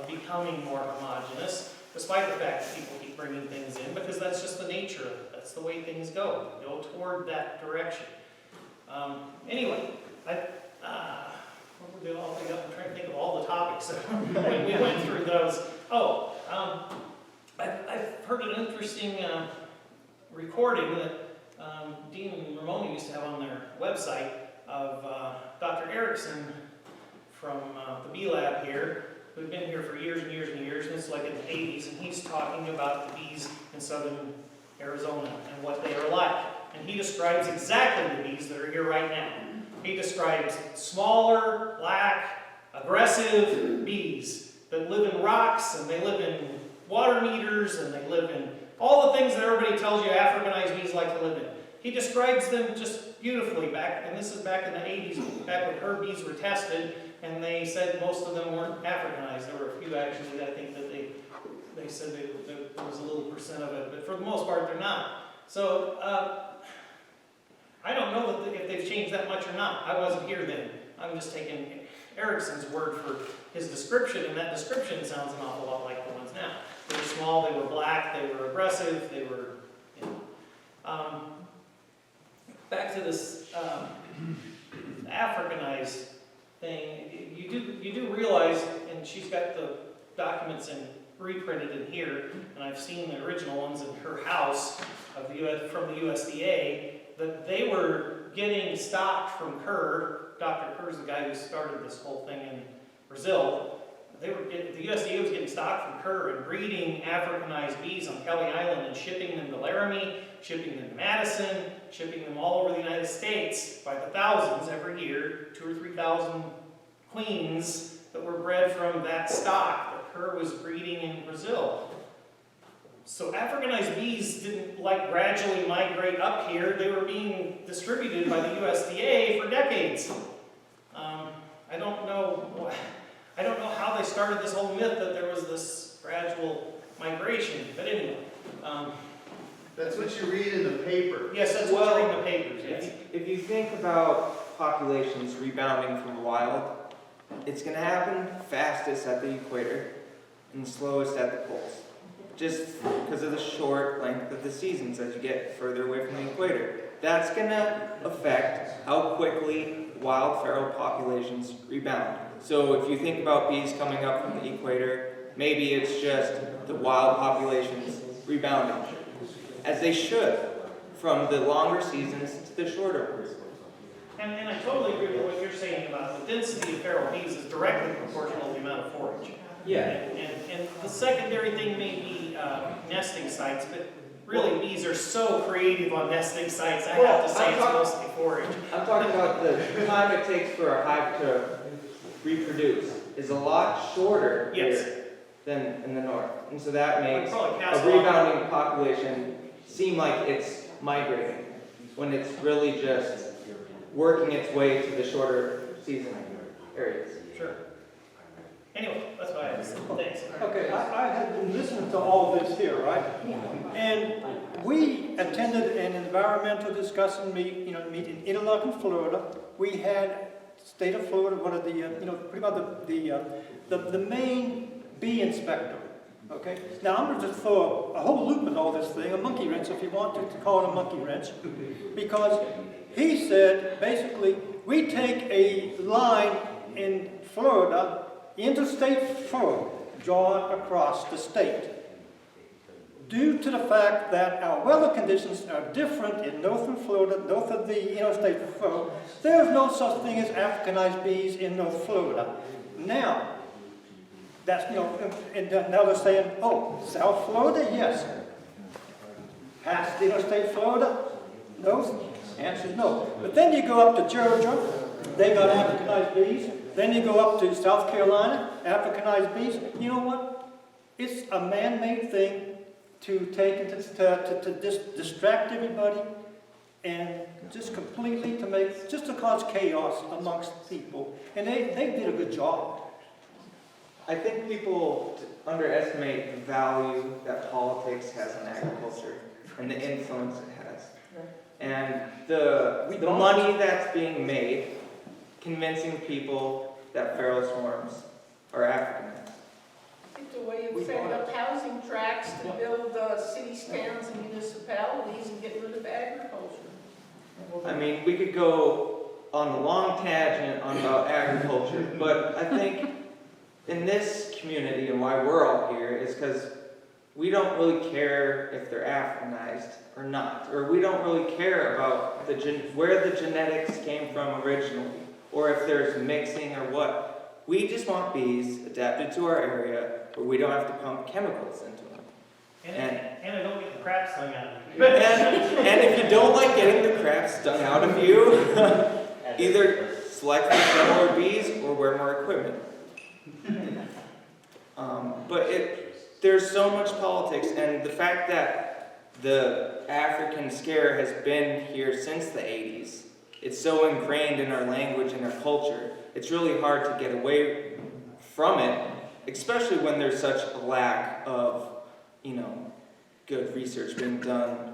Speaker 8: becoming more homogeneous, despite the fact that people keep bringing things in, because that's just the nature of it. That's the way things go. They go toward that direction. Anyway, what were they all think up? I'm trying to think of all the topics when we went through those. I've heard an interesting recording that Dean and Ramona used to have on their website of Dr. Erickson from the Bee Lab here, who'd been here for years and years and years, and it's like in the 80s, and he's talking about the bees in southern Arizona, and what they are like. And he describes exactly the bees that are here right now. He describes smaller, black, aggressive bees that live in rocks, and they live in water meters, and they live in all the things that everybody tells you Africanized bees like to live in. He describes them just beautifully back, and this is back in the 80s, back when her bees were tested, and they said most of them weren't Africanized. There were a few actually that I think that they said there was a little percent of it, but for the most part they're not. So I don't know if they've changed that much or not. I wasn't here then. I'm just taking Erickson's word for his description, and that description sounds an awful lot like the ones now. They were small, they were black, they were aggressive, they were, you know. Back to this Africanized thing, you do realize, and she's got the documents reprinted in here, and I've seen the original ones in her house of from the USDA, that they were getting stock from Kerr. Dr. Kerr's the guy who started this whole thing in Brazil. The USDA was getting stock from Kerr and breeding Africanized bees on Kelly Island and shipping them to Laramie, shipping them to Madison, shipping them all over the United States by the thousands every year, 2,000 or 3,000 queens that were bred from that stock that Kerr was breeding in Brazil. So Africanized bees didn't gradually migrate up here. They were being distributed by the USDA for decades. I don't know how they started this whole myth that there was this gradual migration, but anyway.
Speaker 3: That's what you read in the paper.
Speaker 8: Yes, that's what you read in the papers, yes.
Speaker 4: If you think about populations rebounding from the wild, it's going to happen fastest at the equator and slowest at the poles, just because of the short length of the seasons as you get further away from the equator. That's going to affect how quickly wild feral populations rebound. So if you think about bees coming up from the equator, maybe it's just the wild populations rebounding, as they should, from the longer seasons to the shorter ones.
Speaker 8: And I totally agree with what you're saying about the density of feral bees is directly proportional to the amount of forage.
Speaker 4: Yeah.
Speaker 8: And the secondary thing may be nesting sites, but really bees are so creative on nesting sites, I have to say it's mostly forage.
Speaker 4: I'm talking about the time it takes for a hive to reproduce is a lot shorter here than in the north. And so that makes a rebounding population seem like it's migrating, when it's really just working its way to the shorter season areas.
Speaker 8: Sure. Anyway, that's what I had to say. Thanks.
Speaker 9: Okay, I had been listening to all this here, right? And we attended an environmental discussion meeting in Interlaken, Florida. We had state of Florida, one of the, pretty much the main bee inspector. Okay. Now I'm going to just throw a whole loop in all this thing, a monkey wrench, if you want to call it a monkey wrench, because he said basically we take a line in Florida, interstate flow, drawn across the state. Due to the fact that our weather conditions are different in northern Florida, north of the interstate flow, there's no such thing as Africanized bees in North Florida. Now, that's, and now they're saying, oh, South Florida, yes. Past the interstate Florida, no. Answer is no. But then you go up to Georgia, they got Africanized bees. Then you go up to South Carolina, Africanized bees. You know what? It's a man-made thing to take and to just distract everybody and just completely to cause chaos amongst people. And they did a good job.
Speaker 4: I think people underestimate the value that politics has in agriculture and the influence it has. And the money that's being made convincing people that feral swarms are Africanized.
Speaker 2: It's a way of setting up housing tracts to build cities, towns, and municipalities and get rid of agriculture.
Speaker 4: I mean, we could go on a long tangent on about agriculture, but I think in this community and why we're all here is because we don't really care if they're Africanized or not, or we don't really care about where the genetics came from originally, or if there's mixing or what. We just want bees adapted to our area where we don't have to pump chemicals into them.
Speaker 8: And I don't get the crap stung out of
Speaker 4: And,
Speaker 8: me.
Speaker 4: and if you don't like getting the crap stung out of you, either select gentler bees or wear more equipment. But there's so much politics, and the fact that the African scare has been here since the 80s, it's so ingrained in our language and our culture, it's really hard to get away from it, especially when there's such a lack of, good research being done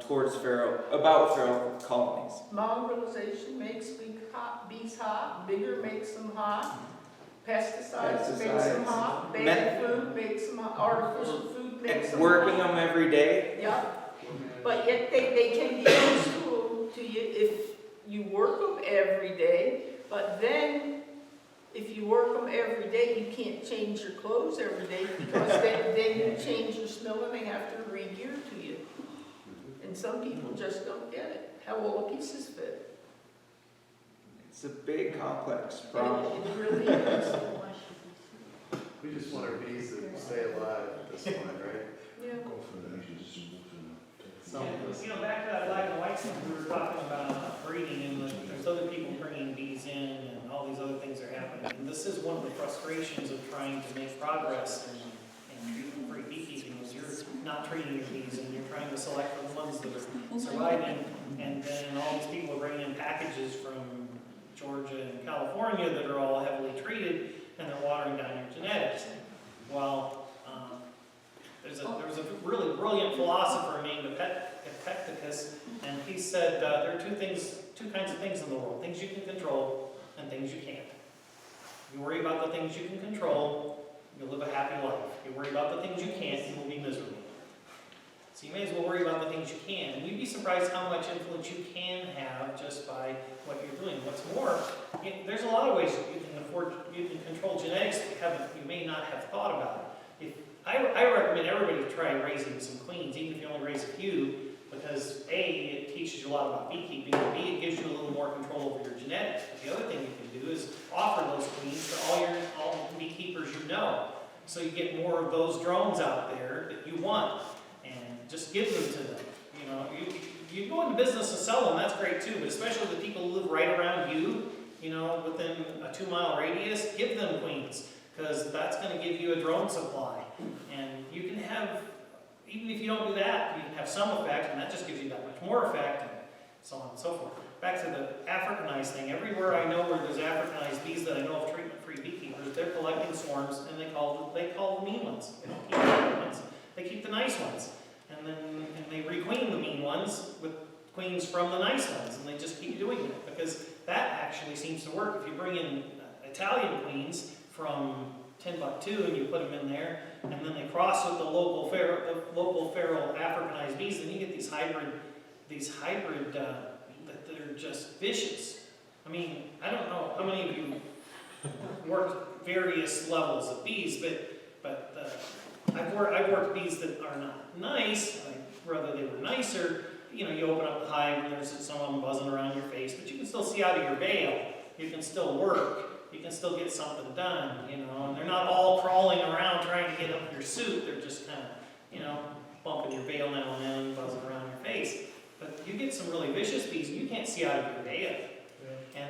Speaker 4: about feral colonies.
Speaker 2: Mongrelization makes bees hot, bigger makes them hot, pesticides makes them hot, bad food makes them hot, artificial food makes them hot.
Speaker 4: Working them every day.
Speaker 2: Yeah, but yet they can be useful to you if you work them every day, but then if you work them every day, you can't change your clothes every day because then you change your smell and they have to re-gear to you. And some people just don't get it, how all the pieces fit.
Speaker 4: It's a big, complex problem.
Speaker 2: It really is.
Speaker 3: We just want our bees to stay alive at this point, right?
Speaker 2: Yeah.
Speaker 8: Back to that black and white stuff, we were talking about breeding, and there's other people bringing bees in, and all these other things are happening. And this is one of the frustrations of trying to make progress in treatment-free beekeeping, is you're not treating your bees, and you're trying to select the ones that are surviving, and then all these people are bringing in packages from Georgia and California that are all heavily treated, and they're watering down your genetics. Well, there was a really brilliant philosopher named Epictetus, and he said there are two kinds of things in the world: things you can control and things you can't. You worry about the things you can control, you'll live a happy life. You worry about the things you can't, you will be miserable. So you may as well worry about the things you can, and you'd be surprised how much influence you can have just by what you're doing. What's more, there's a lot of ways you can control genetics that you may not have thought about. I recommend everybody try raising some queens, even if you only raise a few, because A, it teaches you a lot about beekeeping, and B, it gives you a little more control over your genetics. But the other thing you can do is offer those queens to all the beekeepers you know, so you get more of those drones out there that you want, and just give them to them. You go into business and sell them, that's great too, but especially the people who live right around you, within a 2-mile radius, give them queens, because that's going to give you a drone supply. And you can have, even if you don't do that, you can have some effect, and that just gives you that much more effect, and so on and so forth. Back to the Africanized thing, everywhere I know where there's Africanized bees that I know of treatment-free beekeepers, they're collecting swarms, and they call the mean ones. They don't keep the good ones, they keep the nice ones. And they requeen the mean ones with queens from the nice ones, and they just keep doing it, because that actually seems to work. If you bring in Italian queens from Timbuktu and you put them in there, and then they cross with the local feral Africanized bees, then you get these hybrid that are just vicious. I mean, I don't know how many of you worked various levels of bees, but I've worked bees that are not nice. I'd rather they were nicer. You open up the hive and there's some of them buzzing around your face, but you can still see out of your veil. You can still work. You can still get something done, and they're not all crawling around trying to get up your suit. They're just kind of, bumping your veil now and then, buzzing around your face. But you get some really vicious bees, and you can't see out of your veil. Yeah.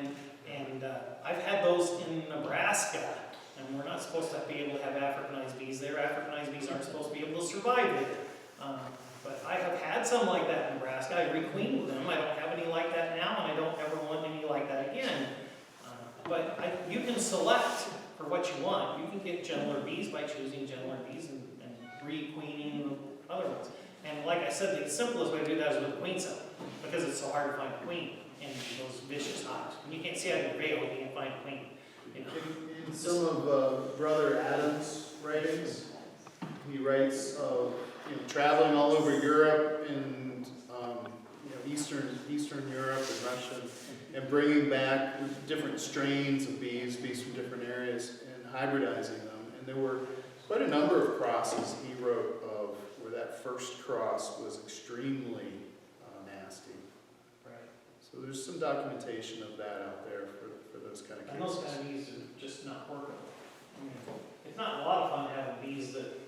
Speaker 8: And I've had those in Nebraska, and we're not supposed to be able to have Africanized bees there. Africanized bees aren't supposed to be able to survive there. But I have had some like that in Nebraska. I requeened them. I don't have any like that now, and I don't ever want any like that again. But you can select for what you want. You can get gentler bees by choosing gentler bees and re-queening the other ones. And like I said, the simplest way to do that is with a queen cell, because it's so hard to find a queen in those vicious hives. When you can't see out of your veil, you can't find a queen.
Speaker 3: In some of Brother Adams' writings, he writes of traveling all over Europe and Eastern Europe and Russia, and bringing back different strains of bees from different areas, and hybridizing them. And there were quite a number of crosses he wrote of where that first cross was extremely nasty.
Speaker 8: Right.
Speaker 3: So there's some documentation of that out there for those kind of cases.
Speaker 8: And those kind of bees are just not workable. I mean, it's not a lot of fun having bees that,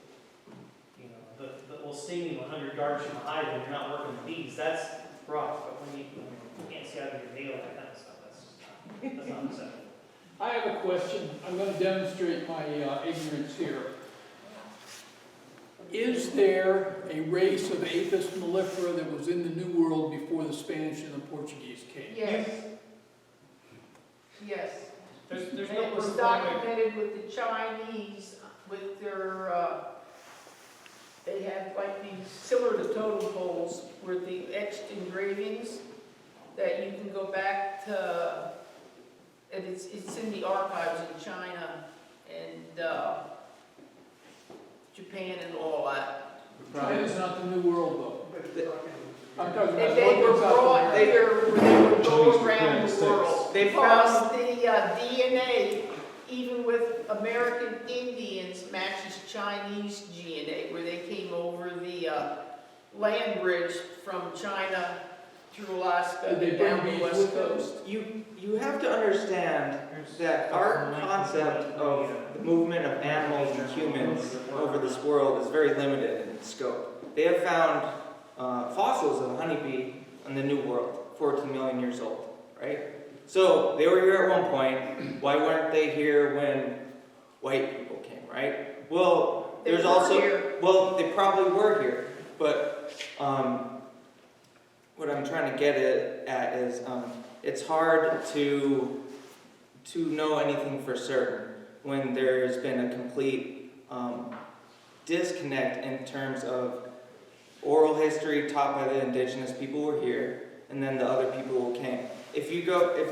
Speaker 8: that will stinging 100 yards from the hive when you're not working with bees, that's rough. But when you can't see out of your nail, that kind of stuff, that's not acceptable.
Speaker 10: I have a question. I'm going to demonstrate my ignorance here. Is there a race of Apis mellifera that was in the New World before the Spanish and the Portuguese came?
Speaker 2: Yes. Yes.
Speaker 8: There's
Speaker 2: And
Speaker 8: no
Speaker 2: it was
Speaker 8: perfect-
Speaker 2: documented with the Chinese, with their, they had like these similar to totem poles, where the etched engravings that you can go back to, and it's in the archives in China and Japan and all that.
Speaker 10: China's not the New World, though. I'm talking about
Speaker 2: And they were
Speaker 10: what South
Speaker 2: brought
Speaker 10: America.
Speaker 2: here, where they would go
Speaker 7: Chinese
Speaker 2: around the
Speaker 7: Japan
Speaker 2: world.
Speaker 4: They
Speaker 2: Because
Speaker 4: found-
Speaker 2: the DNA, even with American Indians, matches Chinese DNA, where they came over the land bridge from China through Alaska
Speaker 10: Did they
Speaker 2: and
Speaker 10: bring
Speaker 2: down the
Speaker 10: bees
Speaker 2: west
Speaker 10: with them?
Speaker 2: coast.
Speaker 4: You have to understand that our concept of the movement of animals and humans over this world is very limited in scope. They have found fossils of a honeybee in the New World, 14 million years old, right? So they were here at one point. Why weren't they here when white people came, right? Well,
Speaker 2: They
Speaker 4: there's
Speaker 2: were
Speaker 4: also,
Speaker 2: here.
Speaker 4: well, they probably were here, but what I'm trying to get at is it's hard to know anything for certain when there's been a complete disconnect in terms of oral history taught by the indigenous people who were here, and then the other people who came. If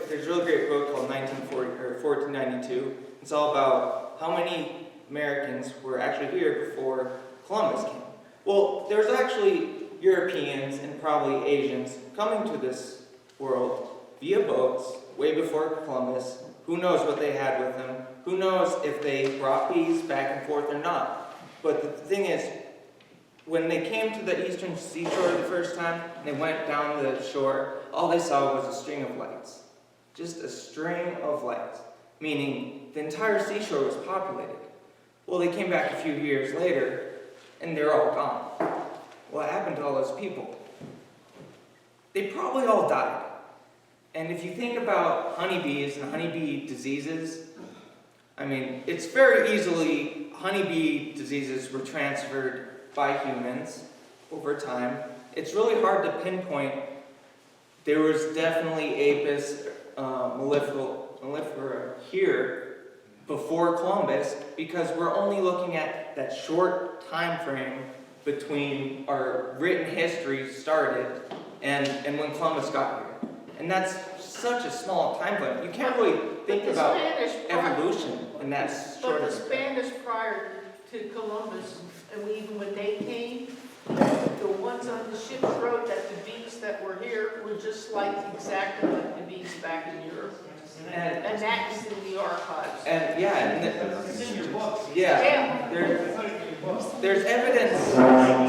Speaker 4: there's a really great book called 1492, it's all about how many Americans were actually here before Columbus came. Well, there's actually Europeans and probably Asians coming to this world via boats way before Columbus. Who knows what they had with them? Who knows if they brought bees back and forth or not? But the thing is, when they came to the eastern seashore the first time, and they went down the shore, all they saw was a string of lights. Just a string of lights, meaning the entire seashore was populated. Well, they came back a few years later, and they're all gone. What happened to all those people? They probably all died. And if you think about honeybees and honeybee diseases, I mean, it's very easily, honeybee diseases were transferred by humans over time. It's really hard to pinpoint. There was definitely Apis mellifera here before Columbus, because we're only looking at that short time frame between our written history started and when Columbus got here. And that's such a small time frame. You can't really think
Speaker 2: But the
Speaker 4: about
Speaker 2: Spanish prior-
Speaker 4: evolution in that short
Speaker 2: But
Speaker 4: of
Speaker 2: the
Speaker 4: a
Speaker 2: Spanish prior to Columbus, and even when they came, the ones on the ships wrote that the bees that were here were just like exactly like the bees back in Europe.
Speaker 4: And,
Speaker 2: And that is in the archives.
Speaker 4: and yeah, and
Speaker 8: It's in your books.
Speaker 4: yeah, there's evidence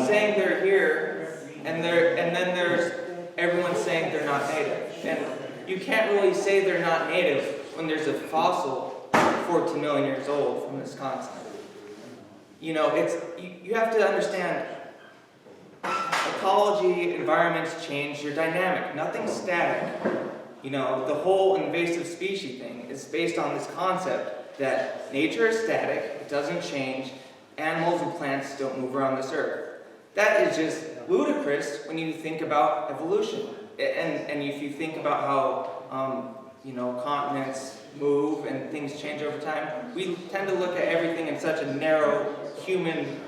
Speaker 4: saying they're here, and then there's everyone saying they're not native. And you can't really say they're not native when there's a fossil 14 million years old from Wisconsin. You know, you have to understand ecology, environments change, you're dynamic, nothing's static. You know, the whole invasive species thing is based on this concept that nature is static, it doesn't change, animals and plants don't move around this earth. That is just ludicrous when you think about evolution. And if you think about how, continents move and things change over time, we tend to look at everything in such a narrow human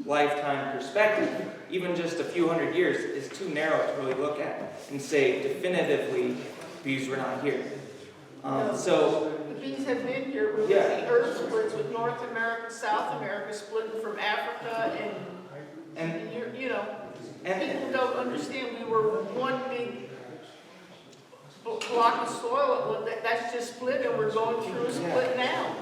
Speaker 4: lifetime perspective. Even just a few hundred years is too narrow to really look at and say definitively bees were not here. So
Speaker 2: The bees have been here with
Speaker 4: Yeah.
Speaker 2: the earth splits with North America, South America, splitting from Africa and you know,
Speaker 4: and
Speaker 2: people don't understand we were one big block of soil, that's just split and we're going through a split now.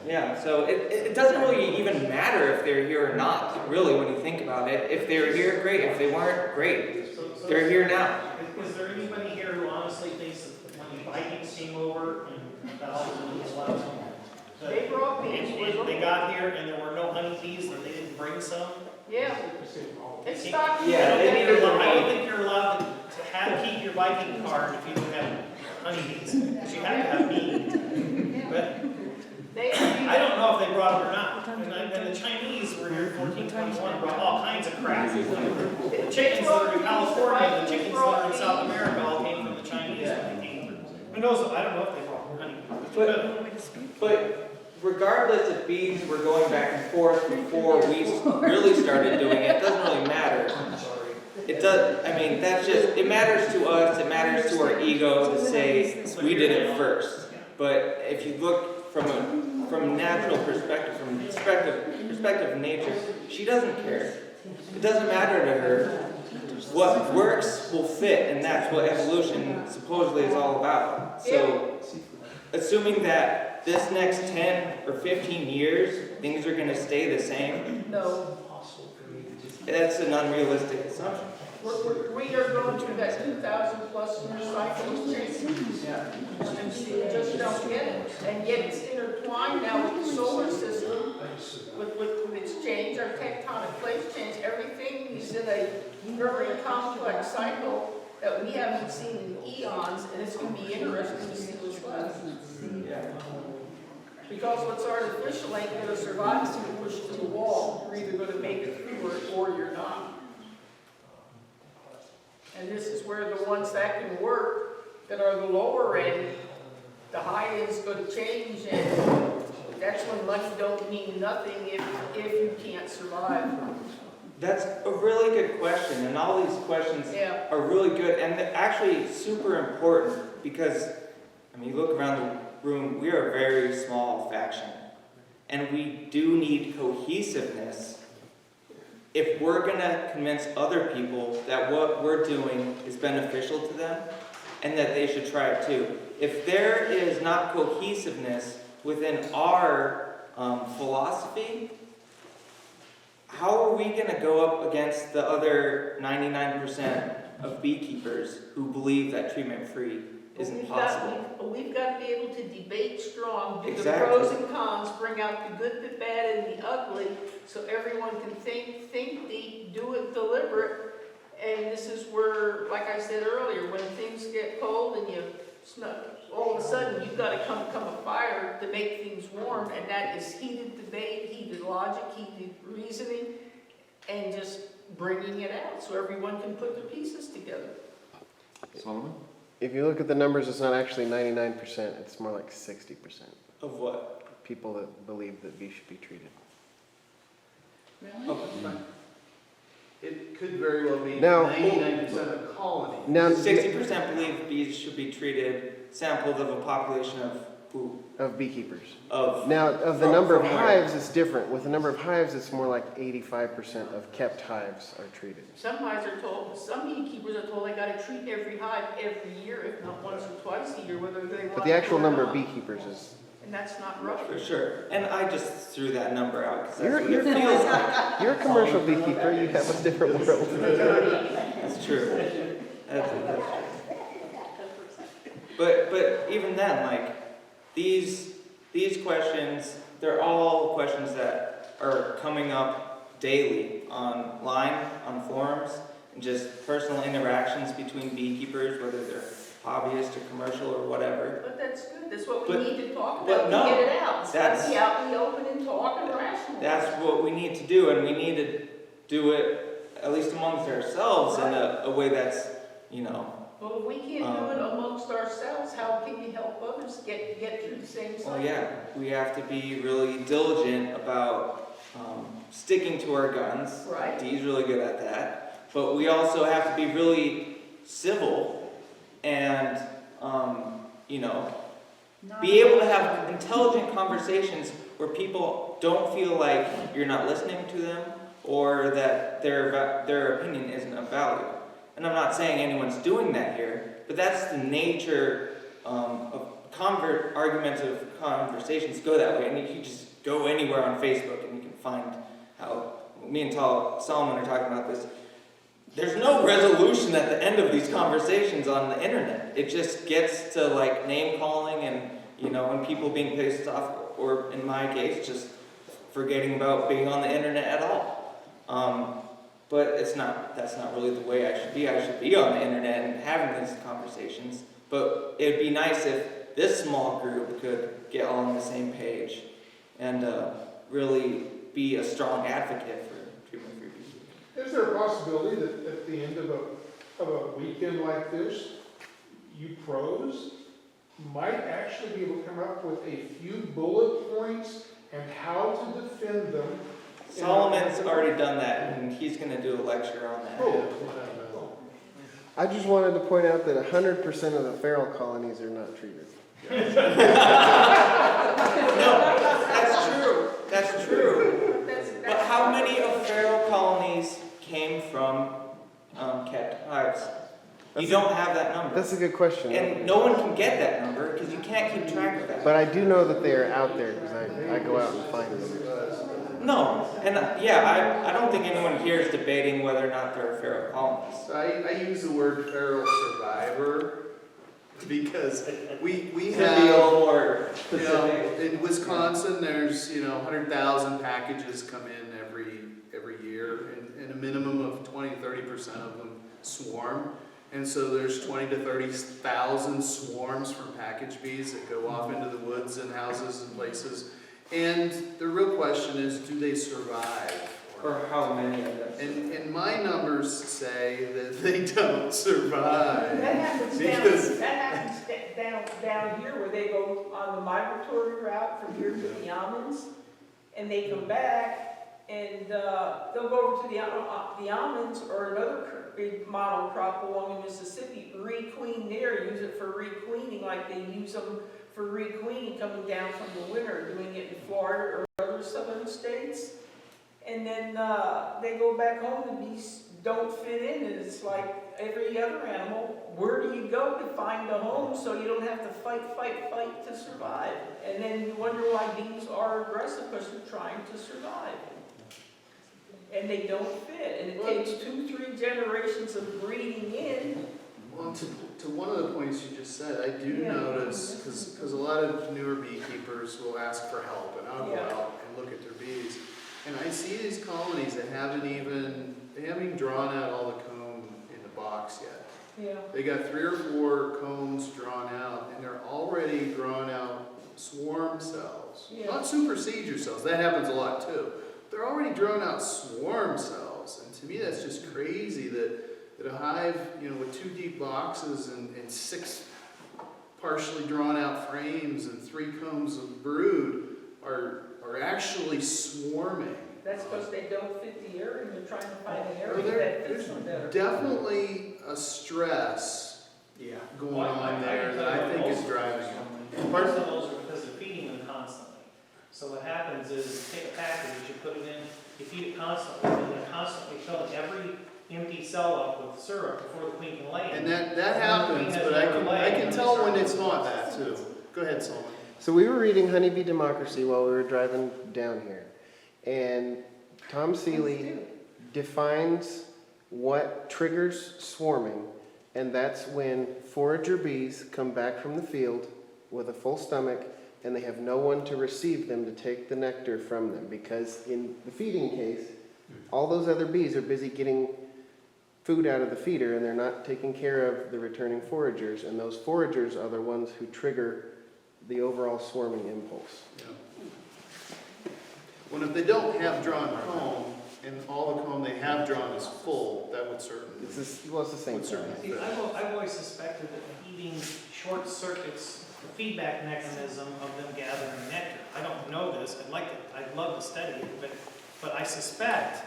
Speaker 4: yeah, so it doesn't really even matter if they're here or not, really, when you think about it. If they were here, great. If they weren't, great. They're here now.
Speaker 8: Is there anybody here who honestly thinks that when the Vikings came over and that all the bees left them,
Speaker 2: They brought bees with
Speaker 8: and they
Speaker 2: them.
Speaker 8: got here and there were no honeybees, that they didn't bring some?
Speaker 2: Yeah, it's stocked.
Speaker 4: Yeah, they need to
Speaker 8: I don't think you're allowed to keep your Viking card if you don't have honeybees, because you have to have bees. But I don't know if they brought them or not. And the Chinese were here in 1421, brought all kinds of crap. The chickens that are in California and the chickens that are in South America all came from the Chinese when they came through. Who knows, I don't know if they brought honeybees.
Speaker 4: But regardless if bees were going back and forth before we really started doing it, it doesn't really matter. It does, I mean, that's just, it matters to us, it matters to our ego to say we did it first. But if you look from a natural perspective, from the perspective of nature, she doesn't care. It doesn't matter to her. What works will fit, and that's what evolution supposedly is all about. So, assuming that this next 10 or 15 years, things are going to stay the same,
Speaker 2: No,
Speaker 4: that's an unrealistic assumption.
Speaker 2: we are going through that 2,000 plus year cycle. And you just don't get it. And yet it's intertwined now with the solar system, with its change, our tectonic plates change. Everything is in a very complex cycle that we haven't seen in eons, and it's going to be interesting to see what's left. Because what's artificial ain't going to survive if you push to the wall. You're either going to make it through it or you're not. And this is where the ones that can work, that are the lower end, the high end's going to change, and that's when money don't mean nothing if you can't survive.
Speaker 4: That's a really good question, and all these questions are really good, and they're actually super important because, I mean, you look around the room, we are a very small faction, and we do need cohesiveness if we're going to convince other people that what we're doing is beneficial to them and that they should try it too. If there is not cohesiveness within our philosophy, how are we going to go up against the other 99% of beekeepers who believe that treatment-free isn't possible?
Speaker 2: We've got to be able to debate strong, do the
Speaker 4: Exactly.
Speaker 2: pros and cons, bring out the good, the bad, and the ugly, so everyone can think deep, do it deliberate. And this is where, like I said earlier, when things get cold and you all of a sudden you've got to come a fire to make things warm, and that is heated debate, heated logic, heated reasoning, and just bringing it out so everyone can put their pieces together.
Speaker 7: Solomon?
Speaker 11: If you look at the numbers, it's not actually 99%, it's more like 60%.
Speaker 4: Of what?
Speaker 11: People that believe that bees should be treated.
Speaker 3: It could very well be
Speaker 11: Now-
Speaker 3: 99% of colonies.
Speaker 11: Now,
Speaker 4: 60% believe bees should be treated, sampled of a population of who?
Speaker 11: of beekeepers.
Speaker 4: Of
Speaker 11: Now, of the
Speaker 4: From-
Speaker 11: number of
Speaker 4: from where?
Speaker 11: hives, it's different. With the number of hives, it's more like 85% of kept hives are treated.
Speaker 2: Some hives are told, some beekeepers are told they got to treat every hive every year, if not once or twice a year, whether they want
Speaker 11: But the actual
Speaker 2: to or
Speaker 11: number of
Speaker 2: not.
Speaker 11: beekeepers is...
Speaker 2: And that's not right.
Speaker 4: For sure. And I just threw that number out because that's
Speaker 11: You're-
Speaker 4: what it feels like.
Speaker 11: You're a commercial beekeeper, you have a different world.
Speaker 4: That's true. That's true. But even then, like, these questions, they're all questions that are coming up daily online, on forums, and just personal interactions between beekeepers, whether they're hobbyist or commercial or whatever.
Speaker 2: But that's good, that's what we
Speaker 4: But-
Speaker 2: need to talk
Speaker 4: but
Speaker 2: about,
Speaker 4: no,
Speaker 2: to get it out. It's
Speaker 4: that's-
Speaker 2: gotta be out in the open and talk and rational.
Speaker 4: That's what we need to do, and we need to do it at least amongst ourselves in a way that's, you know.
Speaker 2: Well, if we can't do it amongst ourselves, how can we help others get through the same cycle?
Speaker 4: Well, yeah, we have to be really diligent about sticking to our guns.
Speaker 2: Right.
Speaker 4: Dee's really good at that. But we also have to be really civil and, you know, be able to have intelligent conversations where people don't feel like you're not listening to them or that their opinion isn't of value. And I'm not saying anyone's doing that here, but that's the nature of argumentative conversations go that way. And you can just go anywhere on Facebook and you can find how me and Solomon are talking about this. There's no resolution at the end of these conversations on the internet. It just gets to like name calling and, you know, and people being pissed off, or in my case, just forgetting about being on the internet at all. But that's not really the way I should be. I should be on the internet and having these conversations. But it'd be nice if this small group could get all on the same page and really be a strong advocate for treatment-free beekeeping.
Speaker 6: Is there a possibility that at the end of a weekend like this, you pros might actually be able to come up with a few bullet points and how to defend them?
Speaker 4: Solomon's already done that, and he's going to do a lecture on that.
Speaker 11: I just wanted to point out that 100% of the feral colonies are not treated.
Speaker 4: That's true. That's true. But how many of feral colonies came from kept hives? You don't have that number.
Speaker 11: That's a good question.
Speaker 4: And no one can get that number because you can't keep track of that.
Speaker 11: But I do know that they are out there because I go out and find them.
Speaker 4: No, and I don't think anyone here is debating whether or not there are feral colonies.
Speaker 3: I use the word feral survivor because we
Speaker 4: To be
Speaker 3: have,
Speaker 4: more
Speaker 3: you know,
Speaker 4: specific.
Speaker 3: in Wisconsin, there's 100,000 packages come in every year, and a minimum of 20-30% of them swarm. And so there's 20 to 30,000 swarms from package bees that go off into the woods and houses and places. And the real question is, do they survive?
Speaker 4: Or how many of them?
Speaker 3: And my numbers say that they don't survive.
Speaker 2: That happens
Speaker 3: Because-
Speaker 2: down here where they go on the migratory route from here to the almonds, and they come back, and they'll go over to the almonds or another big monocrop along the Mississippi, requeen there, use it for requeening like they use them for requeening coming down from the winter, doing it in Florida or other southern states. And then they go back home, the bees don't fit in, and it's like every other animal, where do you go to find a home so you don't have to fight to survive? And then you wonder why bees are aggressive, because they're trying to survive. And they don't fit, and it takes 2-3 generations of breeding in.
Speaker 3: Well, to one of the points you just said, I do notice, because a lot of newer beekeepers will ask for help, and I'll go out and look at their bees. And I see these colonies that haven't even drawn out all the comb in the box yet.
Speaker 2: Yeah.
Speaker 3: They got 3 or 4 combs drawn out, and they're already drawn out swarm cells.
Speaker 2: Yeah.
Speaker 3: Not supersedure cells, that happens a lot too. They're already drawn out swarm cells, and to me that's just crazy that a hive, with 2 deep boxes and 6 partially drawn out frames and 3 combs of brood are actually swarming.
Speaker 2: That's because they don't fit the area, and they're trying to find an
Speaker 3: Well,
Speaker 2: area that fits them better.
Speaker 3: Definitely a stress going on there that I think is driving it.
Speaker 8: Parts of those are because they're feeding them constantly. So what happens is, take a package, you put it in, you feed it constantly, and they're constantly filling every empty cell up with syrup before the queen can lay it.
Speaker 3: And that happens, but I can tell when it's not that too. Go ahead, Solomon.
Speaker 11: So we were reading Honeybee Democracy while we were driving down here. And Tom Seeley defines what triggers swarming, and that's when forager bees come back from the field with a full stomach and they have no one to receive them to take the nectar from them, because in the feeding case, all those other bees are busy getting food out of the feeder and they're not taking care of the returning foragers, and those foragers are the ones who trigger the overall swarming impulse.
Speaker 3: Yeah. Well, if they don't have drawn comb, and all the comb they have drawn is full, that would certainly.
Speaker 11: It's the same
Speaker 3: would certainly
Speaker 11: thing.
Speaker 3: fit.
Speaker 8: I've always suspected that feeding short circuits the feedback mechanism of them gathering nectar. I don't know this. I'd love to study it, but I suspect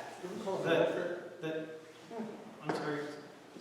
Speaker 8: that I'm sorry,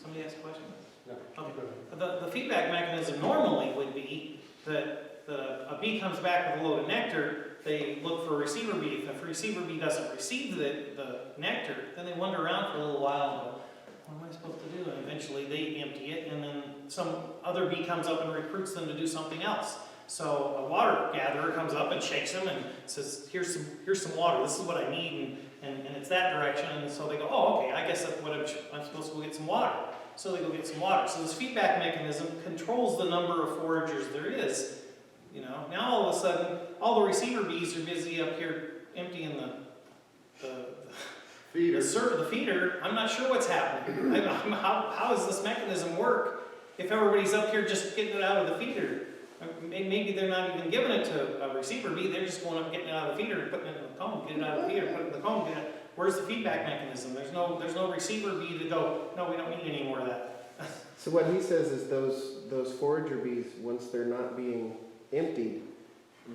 Speaker 8: somebody asked a question? No. Okay. The feedback mechanism normally would be that a bee comes back with a load of nectar, they look for a receiver bee. If a receiver bee doesn't receive the nectar, then they wander around for a little while and go, what am I supposed to do? And eventually they empty it, and then some other bee comes up and recruits them to do something else. So a water gatherer comes up and shakes them and says, here's some water, this is what I need, and it's that direction. And so they go, oh, okay, I guess that's what I'm supposed to go get some water. So they go get some water. So this feedback mechanism controls the number of foragers there is. Now all of a sudden, all the receiver bees are busy up here emptying the
Speaker 3: Feeder.
Speaker 8: The feeder, I'm not sure what's happening. How does this mechanism work if everybody's up here just getting it out of the feeder? Maybe they're not even giving it to a receiver bee, they're just going up, getting it out of the feeder, and putting it in the comb, getting it out of the feeder, putting it in the comb, getting it. Where's the feedback mechanism? There's no receiver bee to go, no, we don't need any more of that.
Speaker 11: So what he says is those forager bees, once they're not being emptied,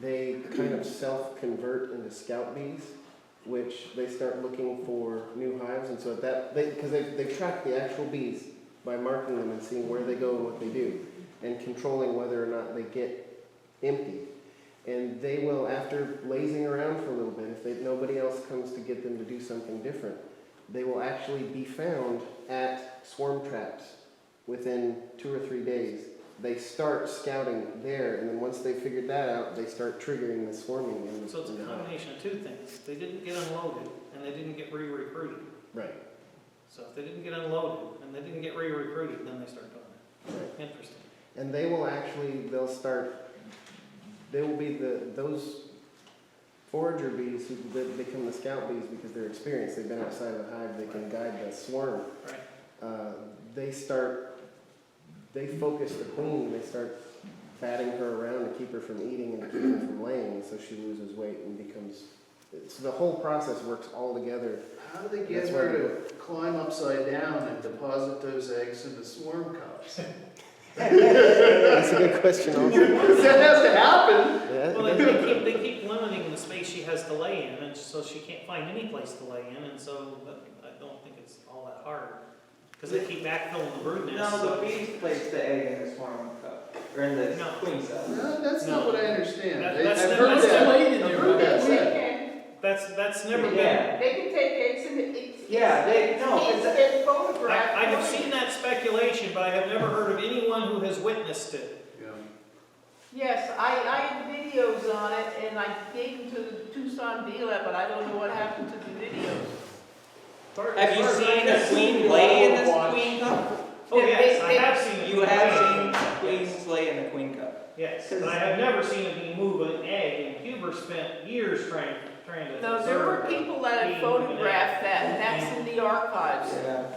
Speaker 11: they kind of self-convert into scout bees, which they start looking for new hives, and so because they track the actual bees by marking them and seeing where they go and what they do, and controlling whether or not they get emptied. And they will, after lazing around for a little bit, if nobody else comes to get them to do something different, they will actually be found at swarm traps within 2 or 3 days. They start scouting there, and then once they figured that out, they start triggering the swarming.
Speaker 8: So it's a combination of two things. They didn't get unloaded, and they didn't get re-recruited.
Speaker 11: Right.
Speaker 8: So if they didn't get unloaded, and they didn't get re-recruited, then they start doing it.
Speaker 11: Right.
Speaker 8: Interesting.
Speaker 11: And they will be those forager bees who become the scout bees because they're experienced. They've been outside of the hive. They can guide the swarm.
Speaker 8: Right.
Speaker 11: They focus the queen. They start batting her around to keep her from eating and keep her from laying, so she loses weight and becomes. So the whole process works all together.
Speaker 3: How do they get her to climb upside down and deposit those eggs in the swarm cups?
Speaker 11: That's a good question. Also,
Speaker 3: That has to happen.
Speaker 11: yeah.
Speaker 8: Well, they keep limiting the space she has to lay in, and so she can't find any place to lay in, and so I don't think it's all that hard. Because they keep backfilling the brood nest.
Speaker 4: No, the bees place the egg in the swarm cup, or in the queen cell.
Speaker 3: No, that's not what I understand.
Speaker 8: That's
Speaker 3: I've
Speaker 8: never-
Speaker 3: heard
Speaker 8: that's
Speaker 3: that.
Speaker 10: laid in
Speaker 3: I've
Speaker 10: there,
Speaker 3: heard
Speaker 10: right?
Speaker 3: that
Speaker 2: They
Speaker 3: said.
Speaker 2: can,
Speaker 8: That's never been.
Speaker 4: Yeah.
Speaker 2: they can take eggs and it's been photographed.
Speaker 8: I have seen that speculation, but I have never heard of anyone who has witnessed it.
Speaker 3: Yeah.
Speaker 2: Yes, I have videos on it, and I gave them to the Tucson Bee Lab, but I don't know what happened to the videos.
Speaker 4: Have you seen a queen lay in this queen cup?
Speaker 8: Oh, yes, I have seen it.
Speaker 4: You have seen queens lay in the queen cup.
Speaker 8: Yes, but I have never seen a bee move an egg, and Huber spent years trying to
Speaker 2: No, there were
Speaker 8: observe
Speaker 2: people that
Speaker 8: being
Speaker 2: had photographed that, and that's in the archives.
Speaker 4: Yeah,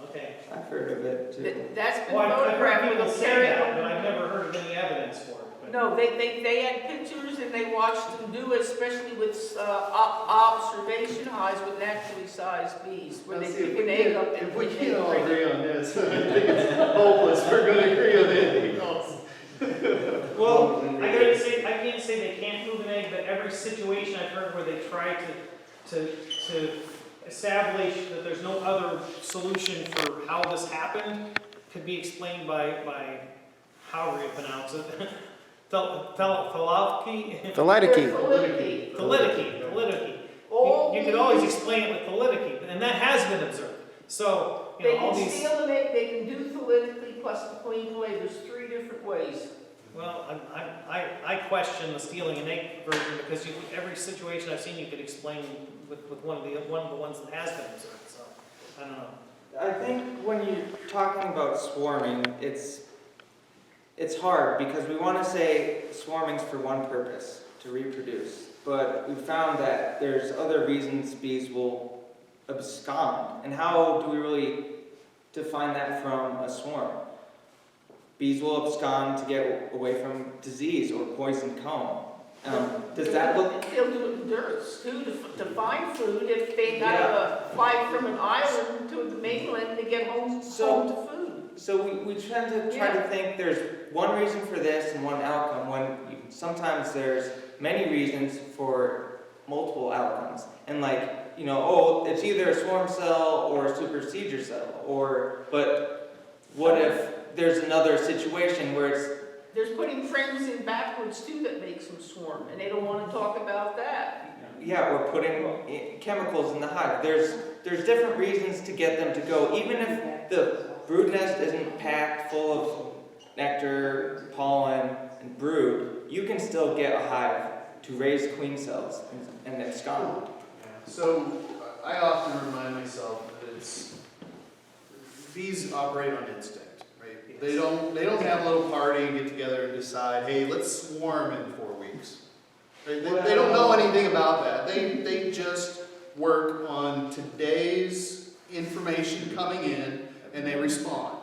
Speaker 8: Okay.
Speaker 4: I've heard of it too.
Speaker 2: That's been
Speaker 8: Well, I've heard
Speaker 2: photographed
Speaker 8: people
Speaker 2: with a
Speaker 8: say that, but
Speaker 2: stereo.
Speaker 8: I've never heard of any evidence for it. But
Speaker 2: No, they had pictures and they watched them do it, especially with observation hives with naturally sized bees, where they
Speaker 3: Let's see,
Speaker 2: pick an egg up and
Speaker 3: if we
Speaker 2: put
Speaker 3: can't all
Speaker 2: it in.
Speaker 3: agree on this, I think it's hopeless. We're going to agree on anything else.
Speaker 8: Well, I can't say they can't move an egg, but every situation I've heard where they try to establish that there's no other solution for how this happened could be explained by however you pronounce it. Thalidochi? Thalidochi. You could always explain it with thalidochi, and that has been observed. So,
Speaker 2: They
Speaker 8: all
Speaker 2: can
Speaker 8: these.
Speaker 2: steal an egg, they can do thalidomically plus the queen can lay. There's 3 different ways.
Speaker 8: Well, I question the stealing an egg version because every situation I've seen you could explain with one of the ones that has been observed. So I don't know.
Speaker 4: I think when you're talking about swarming, it's hard because we want to say swarming's for one purpose, to reproduce. But we found that there's other reasons bees will abscond. And how do we really define that from a swarm? Bees will abscond to get away from disease or poison comb. Does that look...
Speaker 2: They'll do it in deserts too, to find food. If they gotta fly from an island to the mainland to get home to food.
Speaker 4: So we tend to try to think there's one reason for this and one outcome, when sometimes there's many reasons for multiple outcomes. And it's either a swarm cell or a supersedure cell, but what if there's another situation where it's...
Speaker 2: There's putting frames in backwards too that makes them swarm, and they don't want to talk about that.
Speaker 4: Yeah, or putting chemicals in the hive. There's different reasons to get them to go. Even if the brood nest isn't packed full of nectar, pollen, and brood, you can still get a hive to raise queen cells and abscond.
Speaker 3: So I often remind myself that bees operate on instinct. They don't have a little party and get together and decide, hey, let's swarm in 4 weeks. They don't know anything about that. They just work on today's information coming in and they respond,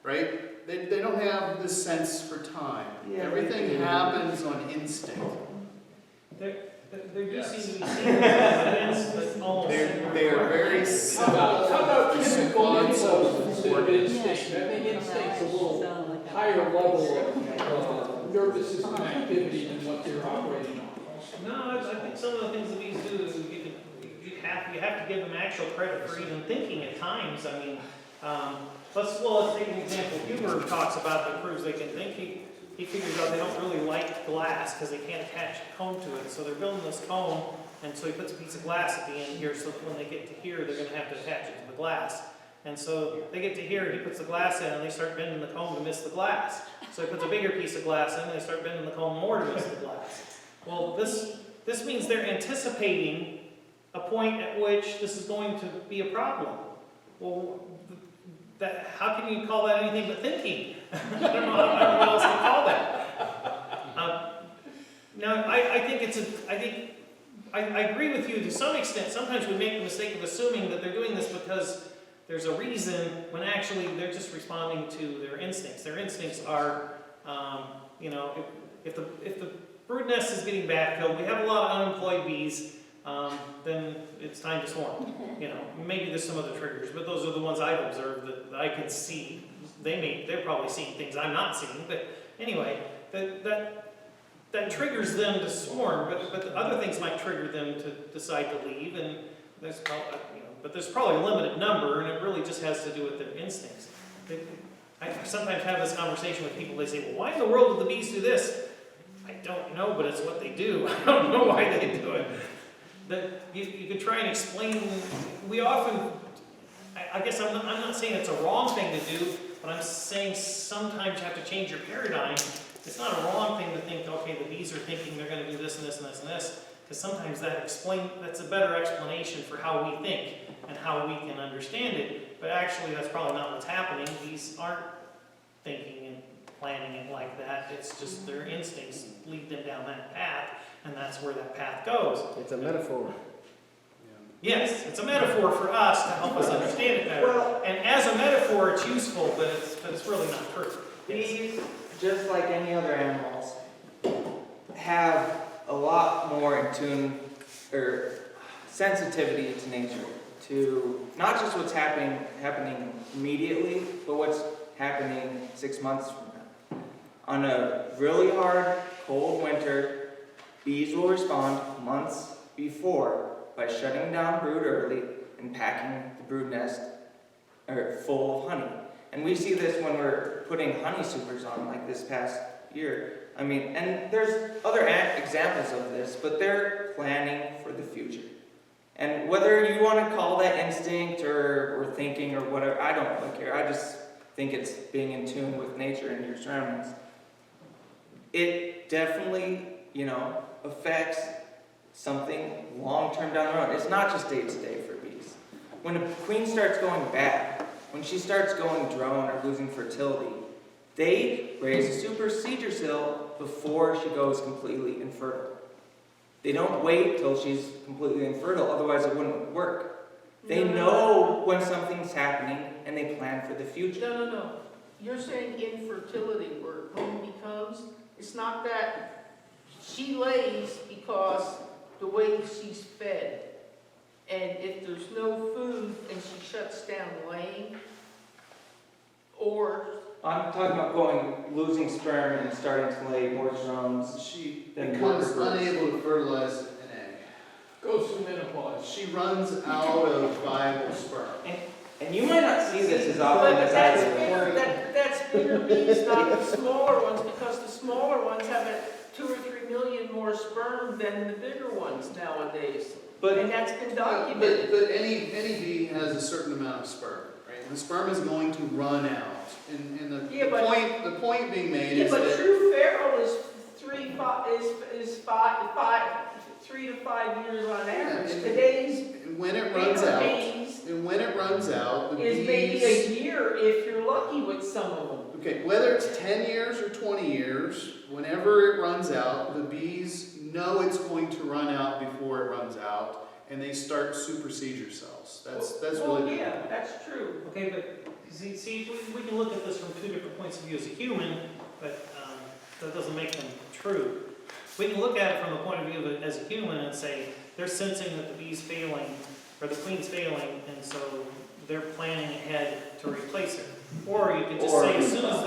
Speaker 3: right? They don't have this sense for time.
Speaker 4: Yeah,
Speaker 3: Everything
Speaker 4: they do.
Speaker 3: happens on instinct.
Speaker 8: There do
Speaker 3: Yes.
Speaker 8: seem to be evidence, but almost.
Speaker 3: They are very
Speaker 10: How about chemical
Speaker 3: responsible
Speaker 10: impulse instead of instinct? I think instinct's a little higher level of nervous system activity than what they're operating on.
Speaker 8: No, I think some of the things that bees do is you have to give them actual credit for even thinking at times. I mean, let's take an example. Huber talks about that proves they can think. He figures out they don't really like glass because they can't attach a comb to it. So they're building this comb, and so he puts a piece of glass at the end here, so when they get to here, they're going to have to attach it to the glass. And so they get to here, he puts the glass in, and they start bending the comb to miss the glass. So he puts a bigger piece of glass in, and they start bending the comb more to miss the glass. Well, this means they're anticipating a point at which this is going to be a problem. Well, how can you call that anything but thinking? I don't know what else to call that. Now, I agree with you to some extent. Sometimes we make the mistake of assuming that they're doing this because there's a reason, when actually they're just responding to their instincts. Their instincts are, if the brood nest is getting backfilled, we have a lot of unemployed bees, then it's time to swarm. Maybe there's some other triggers, but those are the ones I've observed that I can see. They're probably seeing things I'm not seeing, but anyway, that triggers them to swarm, but the other things might trigger them to decide to leave, and there's probably a limited number, and it really just has to do with their instincts. I sometimes have this conversation with people. They say, well, why in the world did the bees do this? I don't know, but it's what they do. I don't know why they do it. You could try and explain. We often, I guess I'm not saying it's a wrong thing to do, but I'm saying sometimes you have to change your paradigm. It's not a wrong thing to think, okay, the bees are thinking they're going to do this and this and this and this, because sometimes that's a better explanation for how we think and how we can understand it. But actually, that's probably not what's happening. Bees aren't thinking and planning it like that. It's just their instincts lead them down that path, and that's where that path goes.
Speaker 11: It's a metaphor.
Speaker 8: Yes, it's a metaphor for us to help us understand it better. And as a metaphor, it's useful, but it's really not true.
Speaker 4: Bees, just like any other animals, have a lot more in tune or sensitivity to nature, to not just what's happening immediately, but what's happening 6 months from now. On a really hard, cold winter, bees will respond months before by shutting down brood early and packing the brood nest full of honey. And we see this when we're putting honey supers on, like this past year. And there's other examples of this, but they're planning for the future. And whether you want to call that instinct or thinking or whatever, I don't really care. I just think it's being in tune with nature and your surroundings. It definitely, affects something long-term down the road. It's not just day-to-day for bees. When a queen starts going bad, when she starts going drone or losing fertility, they raise a supersedure cell before she goes completely infertile. They don't wait till she's completely infertile, otherwise it wouldn't work. They know when something's happening and they plan for the future.
Speaker 2: No. You're saying infertility where home becomes, it's not that she lays because the way she's fed. And if there's no food and she shuts down laying, or...
Speaker 4: I'm talking about losing sperm and starting to lay more drones.
Speaker 3: She
Speaker 4: Then
Speaker 3: becomes
Speaker 4: workers.
Speaker 3: unable to fertilize an egg.
Speaker 10: Goes through menopause.
Speaker 3: She runs out of viable sperm.
Speaker 4: And you might not see this as often
Speaker 2: But
Speaker 4: as I do.
Speaker 2: that's bigger bees, not the smaller ones, because the smaller ones have 2 or 3 million more sperm than the bigger ones nowadays. And that's been documented.
Speaker 3: But any bee has a certain amount of sperm, right? And the sperm is going to run out. And the point being made is
Speaker 2: but
Speaker 3: that
Speaker 2: true feral is 3 to 5 years on average. Today's
Speaker 3: when it runs
Speaker 2: bigger
Speaker 3: out,
Speaker 2: bees
Speaker 3: and when it runs out, the
Speaker 2: is
Speaker 3: bees,
Speaker 2: maybe a year if you're lucky with some of them.
Speaker 3: okay, whether it's 10 years or 20 years, whenever it runs out, the bees know it's going to run out before it runs out, and they start supersedure cells. That's
Speaker 2: Well,
Speaker 3: really.
Speaker 2: yeah, that's true.
Speaker 8: Okay, but see, we can look at this from two different points of view as a human, but that doesn't make them true. We can look at it from the point of view of it as a human and say, they're sensing that the bee's failing, or the queen's failing, and so they're planning ahead to replace her. Or you could just say, as soon as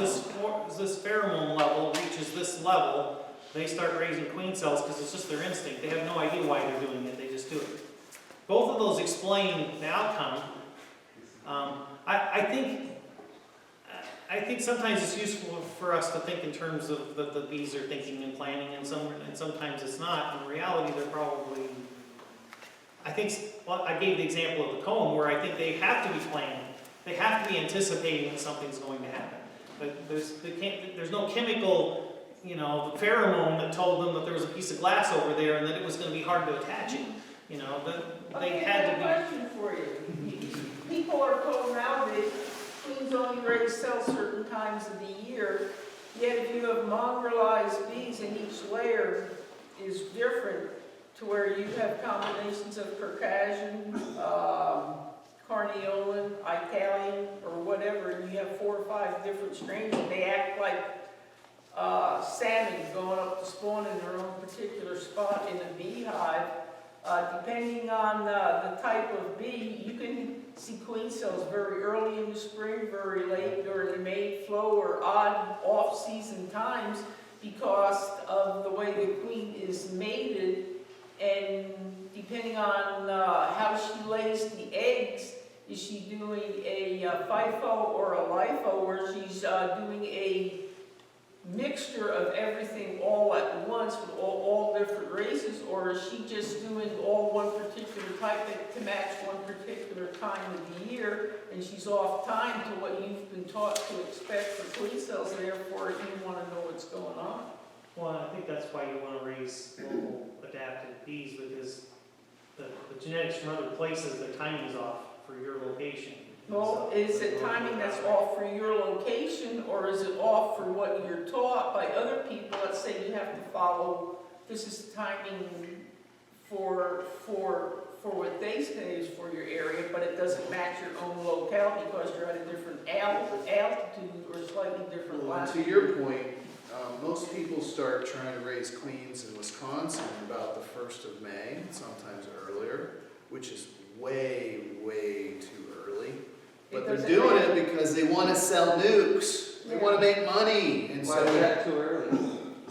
Speaker 8: this pheromone level reaches this level, they start raising queen cells because it's just their instinct. They have no idea why they're doing it, they just do it. Both of those explain the outcome. I think sometimes it's useful for us to think in terms of that the bees are thinking and planning, and sometimes it's not. In reality, they're probably. I gave the example of the comb where I think they have to be planning. They have to be anticipating that something's going to happen. But there's no chemical, the pheromone that told them that there was a piece of glass over there and that it was going to be hard to attach it. They had to be.
Speaker 2: I have a question for you. People are told nowadays queens only raise cells certain times of the year, yet if you have mongrelized bees and each layer is different to where you have combinations of Caucasian, Carniolan, Italian, or whatever, and you have 4 or 5 different strains, and they act like salmon going up to spawn in their own particular spot in a beehive. Depending on the type of bee, you can see queen cells very early in the spring, very late during the May flow, or odd off-season times because of the way the queen is mated, and depending on how she lays the eggs, is she doing a FIFO or a LIFO, where she's doing a mixture of everything all at once with all different races, or is she just doing all one particular type to match one particular time of the year, and she's off time to what you've been taught to expect for queen cells, therefore you want to know what's going on?
Speaker 8: Well, I think that's why you want to raise local adapted bees, because the genetics from other places, their timing's off for your location.
Speaker 2: Well, is it timing that's off for your location, or is it off for what you're taught by other people? Let's say you have to follow, this is timing for what they say is for your area, but it doesn't match your own locale because you're at a different altitude or slightly different
Speaker 3: Well,
Speaker 2: latitude.
Speaker 3: to your point, most people start trying to raise queens in Wisconsin about the 1st of May, sometimes earlier, which is way, way too early. But they're doing it because they want to sell nukes. They want to make money. And
Speaker 4: Why is that too early?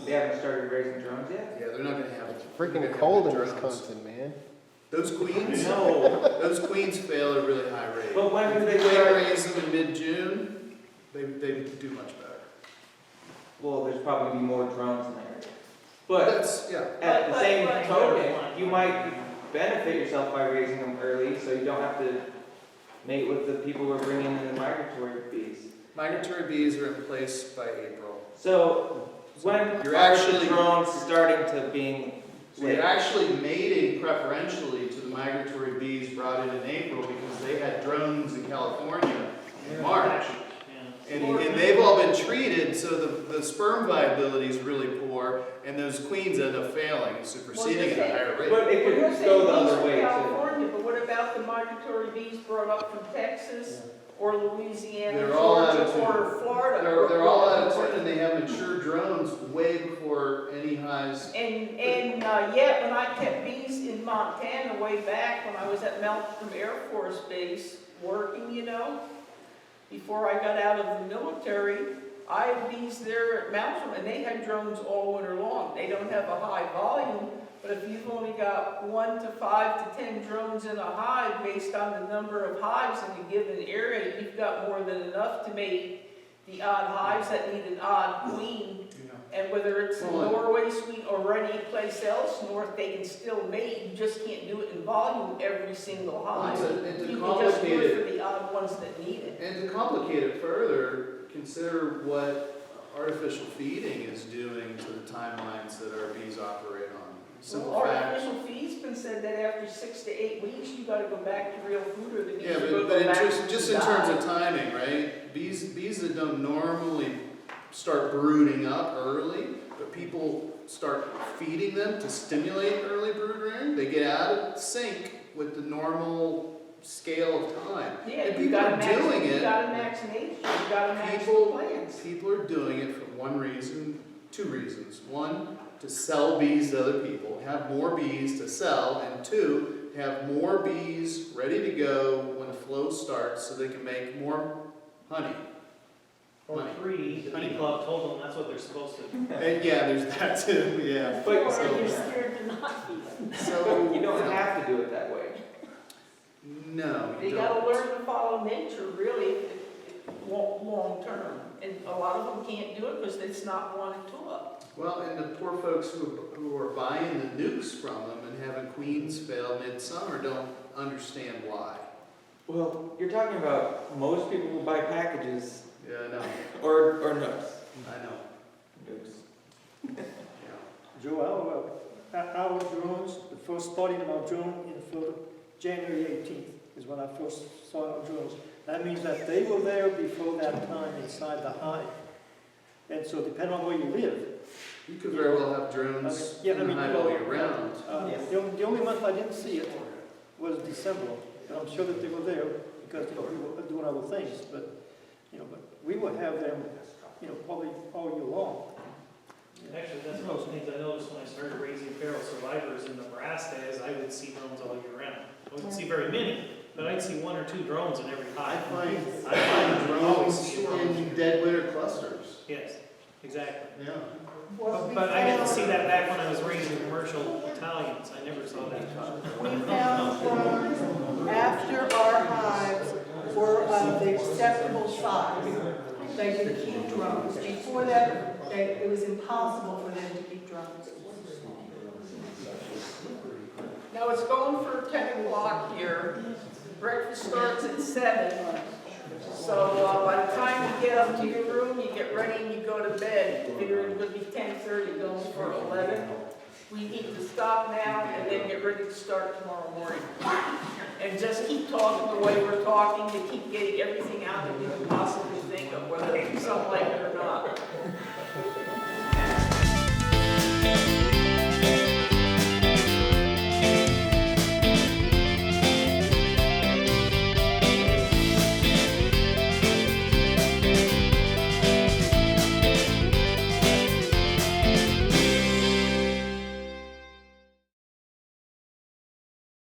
Speaker 4: They haven't started raising drones yet?
Speaker 3: Yeah, they're not going to have.
Speaker 11: It's freaking cold in Wisconsin, man.
Speaker 3: Those queens,
Speaker 4: No.
Speaker 3: those queens fail at a really high rate.
Speaker 4: But when do
Speaker 3: If
Speaker 4: they start?
Speaker 3: raise them in mid-June, they do much better.
Speaker 4: Well, there's probably be more drones in there. But
Speaker 3: That's, yeah.
Speaker 4: at the same
Speaker 2: But-
Speaker 4: token, you might benefit yourself by raising them early, so you don't have to mate with the people who are bringing in the migratory bees.
Speaker 3: Migratory bees are in place by April.
Speaker 4: So when
Speaker 3: You're
Speaker 4: are the
Speaker 3: actually-
Speaker 4: drones starting to being
Speaker 3: So you're actually mating preferentially to the migratory bees brought in April because they had drones in California in March.
Speaker 8: Yeah.
Speaker 3: And they've all been treated, so the sperm viability is really poor, and those queens end up failing, superseding at a higher rate.
Speaker 4: But it
Speaker 2: Well, you're
Speaker 4: could
Speaker 2: saying
Speaker 4: go the
Speaker 2: bees
Speaker 4: other
Speaker 2: from
Speaker 4: way too.
Speaker 2: California, but what about the migratory bees brought up from Texas or Louisiana,
Speaker 3: They're all out
Speaker 2: Georgia,
Speaker 3: of tune.
Speaker 2: or Florida?
Speaker 3: They're all out of tune, and they have mature drones way before any hives.
Speaker 2: And yet, when I kept bees in Montana way back when I was at Malcolm Air Force Base working, before I got out of the military, I had bees there at Malcolm, and they had drones all winter long. They don't have a high volume, but if you've only got 1 to 5 to 10 drones in a hive based on the number of hives in a given area, you've got more than enough to make the odd hives that need an odd queen. And whether it's in Norway, Sweden, or any place else north, they can still mate. You just can't do it in volume every single hive.
Speaker 3: And to
Speaker 2: You can just do
Speaker 3: complicate
Speaker 2: it
Speaker 3: it,
Speaker 2: for the odd ones that need it.
Speaker 3: and to complicate it further, consider what artificial feeding is doing to the timelines that our bees operate on. Simple
Speaker 2: Well,
Speaker 3: fact.
Speaker 2: artificial feed's been said that after 6 to 8 weeks, you gotta go back to real food, or the bees
Speaker 3: Yeah,
Speaker 2: are gonna
Speaker 3: but
Speaker 2: go back
Speaker 3: just
Speaker 2: to
Speaker 3: in terms
Speaker 2: die.
Speaker 3: of timing, right? Bees that don't normally start brooding up early, but people start feeding them to stimulate early brood rearing, they get out of sync with the normal scale of time.
Speaker 2: Yeah,
Speaker 3: And
Speaker 2: you
Speaker 3: people
Speaker 2: got
Speaker 3: are
Speaker 2: to
Speaker 3: doing
Speaker 2: you
Speaker 3: it.
Speaker 2: got to match nature, you got to match the
Speaker 3: People,
Speaker 2: plants.
Speaker 3: people are doing it for one reason, two reasons. One, to sell bees to other people, have more bees to sell, and two, have more bees ready to go when the flow starts so they can make more honey.
Speaker 8: Or
Speaker 3: Money.
Speaker 8: three, the bee club told them that's what they're supposed to do.
Speaker 3: And yeah, there's that too, yeah.
Speaker 4: But
Speaker 12: Or
Speaker 3: so-
Speaker 12: you're scared to not be.
Speaker 3: So,
Speaker 4: you don't have to do it that way.
Speaker 3: No,
Speaker 2: They
Speaker 3: you
Speaker 2: gotta
Speaker 3: don't.
Speaker 2: learn to follow nature, really, long term. And a lot of them can't do it because it's not wanted to up.
Speaker 3: Well, and the poor folks who are buying the nukes from them and having queens fail midsummer don't understand why.
Speaker 4: Well, you're talking about most people will buy packages
Speaker 3: Yeah, I know,
Speaker 4: or nooks.
Speaker 3: I know,
Speaker 4: Nooks.
Speaker 3: yeah.
Speaker 9: Joe, our drones, the first spotting of our drone in Florida, January 18th is when I first saw our drones. That means that they were there before that time inside the hive. And so depending on where you live,
Speaker 3: You could very well have drones in the hive all year round.
Speaker 9: the only month I didn't see it was December. And I'm sure that they were there because, we were doing other things, but we would have them, probably all year long.
Speaker 8: Actually, that's one of those things I noticed when I started raising feral survivors in Nebraska, is I would see drones all year round. I wouldn't see very many, but I'd see 1 or 2 drones in every
Speaker 3: I
Speaker 8: hive.
Speaker 3: find drones in dead winter clusters.
Speaker 8: Yes, exactly.
Speaker 3: Yeah.
Speaker 8: But I didn't see that back when I was raising commercial Italians. I never saw that.
Speaker 12: We found drones after our hives were of the acceptable size. They could keep drones. Before that, it was impossible for them to keep drones.
Speaker 2: Now it's going for 10 o'clock here. Breakfast starts at 7. So by the time you get up to your room, you get ready and you go to bed. Figure it's going to be 10:30, going for 11. We need to stop now and then get ready to start tomorrow morning. And just keep talking the way we're talking to keep getting everything out that we can possibly think of, whether some like it or not.